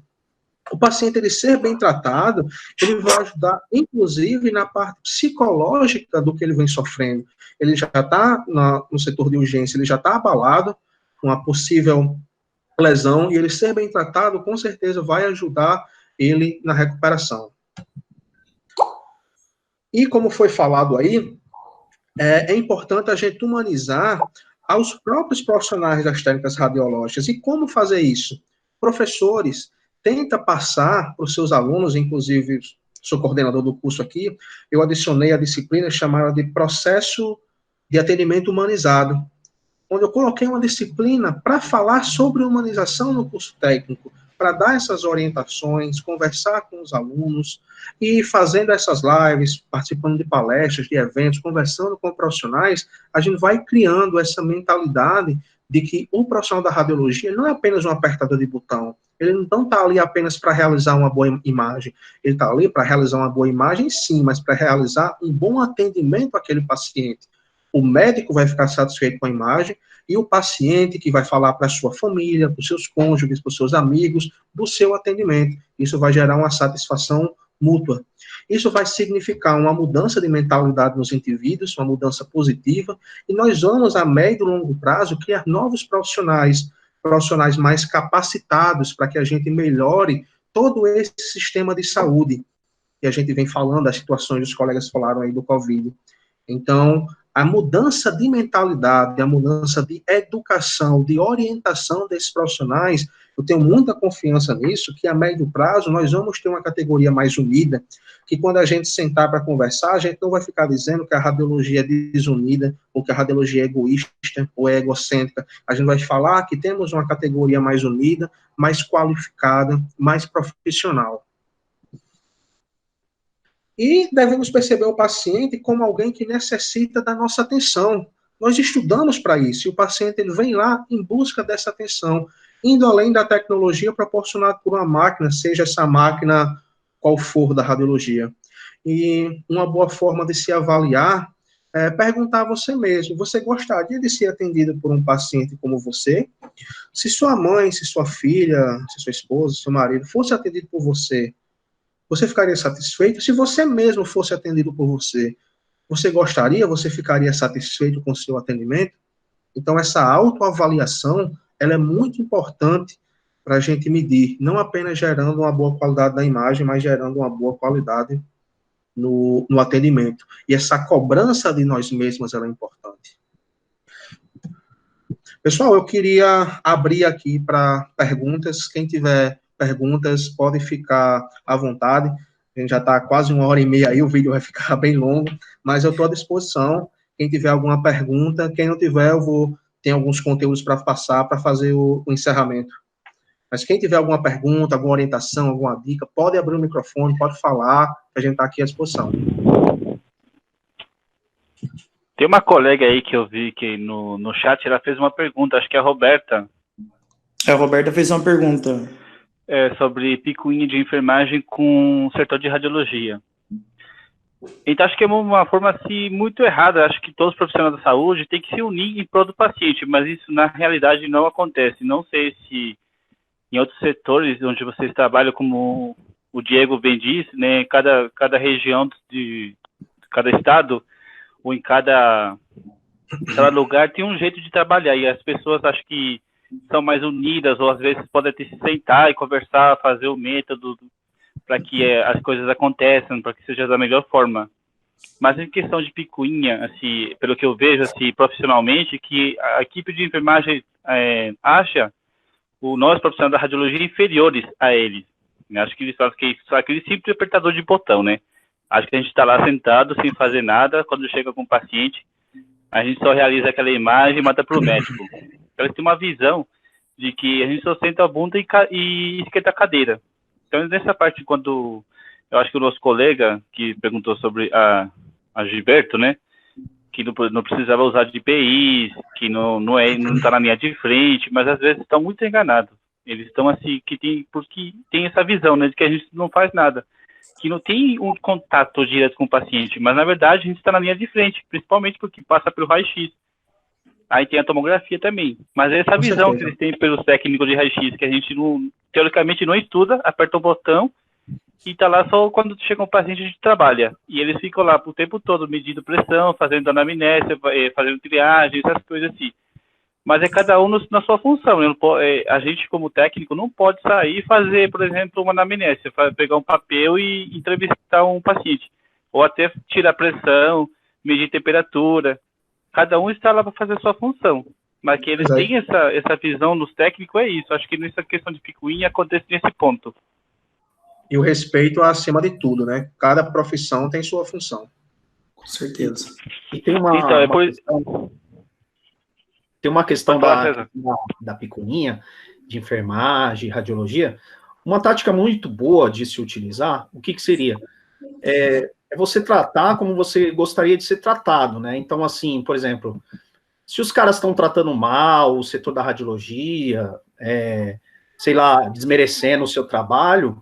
Speaker 2: O paciente, ele ser bem tratado, ele vai ajudar, inclusive, na parte psicológica do que ele vem sofrendo. Ele já está no setor de urgência, ele já está abalado com a possível lesão, e ele ser bem tratado, com certeza, vai ajudar ele na recuperação. E, como foi falado aí, é importante a gente humanizar aos próprios profissionais das técnicas radiológicas. E como fazer isso? Professores, tenta passar para os seus alunos, inclusive, sou coordenador do curso aqui, eu adicionei a disciplina chamada de Processo de Atendimento Humanizado, onde eu coloquei uma disciplina para falar sobre humanização no curso técnico, para dar essas orientações, conversar com os alunos, e fazendo essas lives, participando de palestras, de eventos, conversando com profissionais, a gente vai criando essa mentalidade de que o profissional da radiologia não é apenas um apertador de botão, ele não está ali apenas para realizar uma boa imagem, ele está ali para realizar uma boa imagem, sim, mas para realizar um bom atendimento àquele paciente. O médico vai ficar satisfeito com a imagem, e o paciente que vai falar para a sua família, para os seus cônjuges, para os seus amigos, do seu atendimento. Isso vai gerar uma satisfação mútua. Isso vai significar uma mudança de mentalidade nos indivíduos, uma mudança positiva, e nós vamos, a médio e longo prazo, criar novos profissionais mais capacitados para que a gente melhore todo esse sistema de saúde. E a gente vem falando, as situações dos colegas falaram aí do Covid. Então, a mudança de mentalidade, a mudança de educação, de orientação desses profissionais, eu tenho muita confiança nisso, que a médio prazo nós vamos ter uma categoria mais unida, que quando a gente sentar para conversar, a gente não vai ficar dizendo que a radiologia é desunida, ou que a radiologia é egoísta, ou é egocêntrica. A gente vai falar que temos uma categoria mais unida, mais qualificada, mais profissional. E devemos perceber o paciente como alguém que necessita da nossa atenção. Nós estudamos para isso, e o paciente ele vem lá em busca dessa atenção, indo além da tecnologia proporcionada por uma máquina, seja essa máquina qual for da radiologia. E uma boa forma de se avaliar é perguntar a você mesmo, você gostaria de ser atendido por um paciente como você? Se sua mãe, se sua filha, se sua esposa, se seu marido fosse atendido por você, você ficaria satisfeito? Se você mesmo fosse atendido por você, você gostaria? Você ficaria satisfeito com o seu atendimento? Então, essa autoavaliação, ela é muito importante para a gente medir, não apenas gerando uma boa qualidade da imagem, mas gerando uma boa qualidade no atendimento. E essa cobrança de nós mesmos, ela é importante. Pessoal, eu queria abrir aqui para perguntas. Quem tiver perguntas, pode ficar à vontade. A gente já está quase 1h30 aí, o vídeo vai ficar bem longo, mas eu estou à disposição. Quem tiver alguma pergunta, quem não tiver, tem alguns conteúdos para passar, para fazer o encerramento. Mas quem tiver alguma pergunta, alguma orientação, alguma dica, pode abrir o microfone, pode falar, que a gente está aqui à disposição.
Speaker 4: Tem uma colega aí que eu vi que no chat, ela fez uma pergunta, acho que é a Roberta.
Speaker 3: A Roberta fez uma pergunta.
Speaker 4: Sobre picuinha de enfermagem com o setor de radiologia. Então, acho que é uma forma assim, muito errada. Acho que todos os profissionais da saúde têm que se unir em prol do paciente, mas isso na realidade não acontece. Não sei se em outros setores onde vocês trabalham, como o Diego bem disse, né, cada região de cada estado ou em cada lugar tem um jeito de trabalhar, e as pessoas acho que são mais unidas, ou às vezes podem até se sentar e conversar, fazer o método para que as coisas aconteçam, para que seja da melhor forma. Mas em questão de picuinha, assim, pelo que eu vejo assim, profissionalmente, que a equipe de enfermagem acha nós profissionais da radiologia inferiores a eles. Acho que eles fazem aquele simples apertador de botão, né? Acho que a gente está lá sentado sem fazer nada, quando chega com o paciente, a gente só realiza aquela imagem e manda para o médico. Eles têm uma visão de que a gente só senta a bunda e esquenta a cadeira. Então, nessa parte, quando eu acho que o nosso colega que perguntou sobre a Gilberto, né, que não precisava usar de IPIs, que não está na linha de frente, mas às vezes estão muito enganados. Eles estão assim, porque tem essa visão, né, de que a gente não faz nada, que não tem um contato direto com o paciente, mas na verdade a gente está na linha de frente, principalmente porque passa pelo raio-x. Aí tem a tomografia também, mas é essa visão que eles têm pelos técnicos de raio-x, que a gente teoricamente não estuda, aperta o botão e tá lá só quando chega um paciente a gente trabalha. E eles ficam lá o tempo todo medindo pressão, fazendo anamnese, fazendo triagem, essas coisas assim. Mas é cada um na sua função. A gente, como técnico, não pode sair e fazer, por exemplo, uma anamnese, pegar um papel e entrevistar um paciente. Ou até tirar pressão, medir temperatura. Cada um está lá para fazer a sua função. Mas que eles têm essa visão nos técnicos, é isso. Acho que nessa questão de picuinha acontece nesse ponto.
Speaker 2: E o respeito acima de tudo, né? Cada profissão tem sua função.
Speaker 3: Com certeza.
Speaker 7: E tem uma questão da picuinha, de enfermagem, radiologia. Uma tática muito boa de se utilizar, o que seria? É você tratar como você gostaria de ser tratado, né? Então, assim, por exemplo, se os caras estão tratando mal o setor da radiologia, sei lá, desmerecendo o seu trabalho,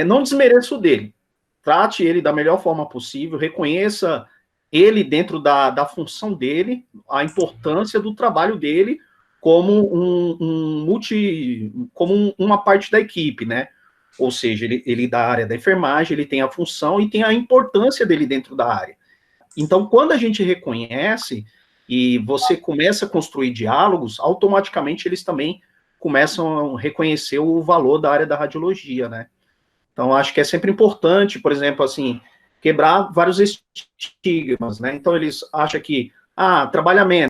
Speaker 7: não desmereça o dele. Trate ele da melhor forma possível, reconheça ele dentro da função dele, a importância do trabalho dele como como uma parte da equipe, né? Ou seja, ele da área da enfermagem, ele tem a função e tem a importância dele dentro da área. Então, quando a gente reconhece e você começa a construir diálogos, automaticamente eles também começam a reconhecer o valor da área da radiologia, né? Então, acho que é sempre importante, por exemplo, assim, quebrar vários estigmas, né? Então, eles acham que, trabalha menos,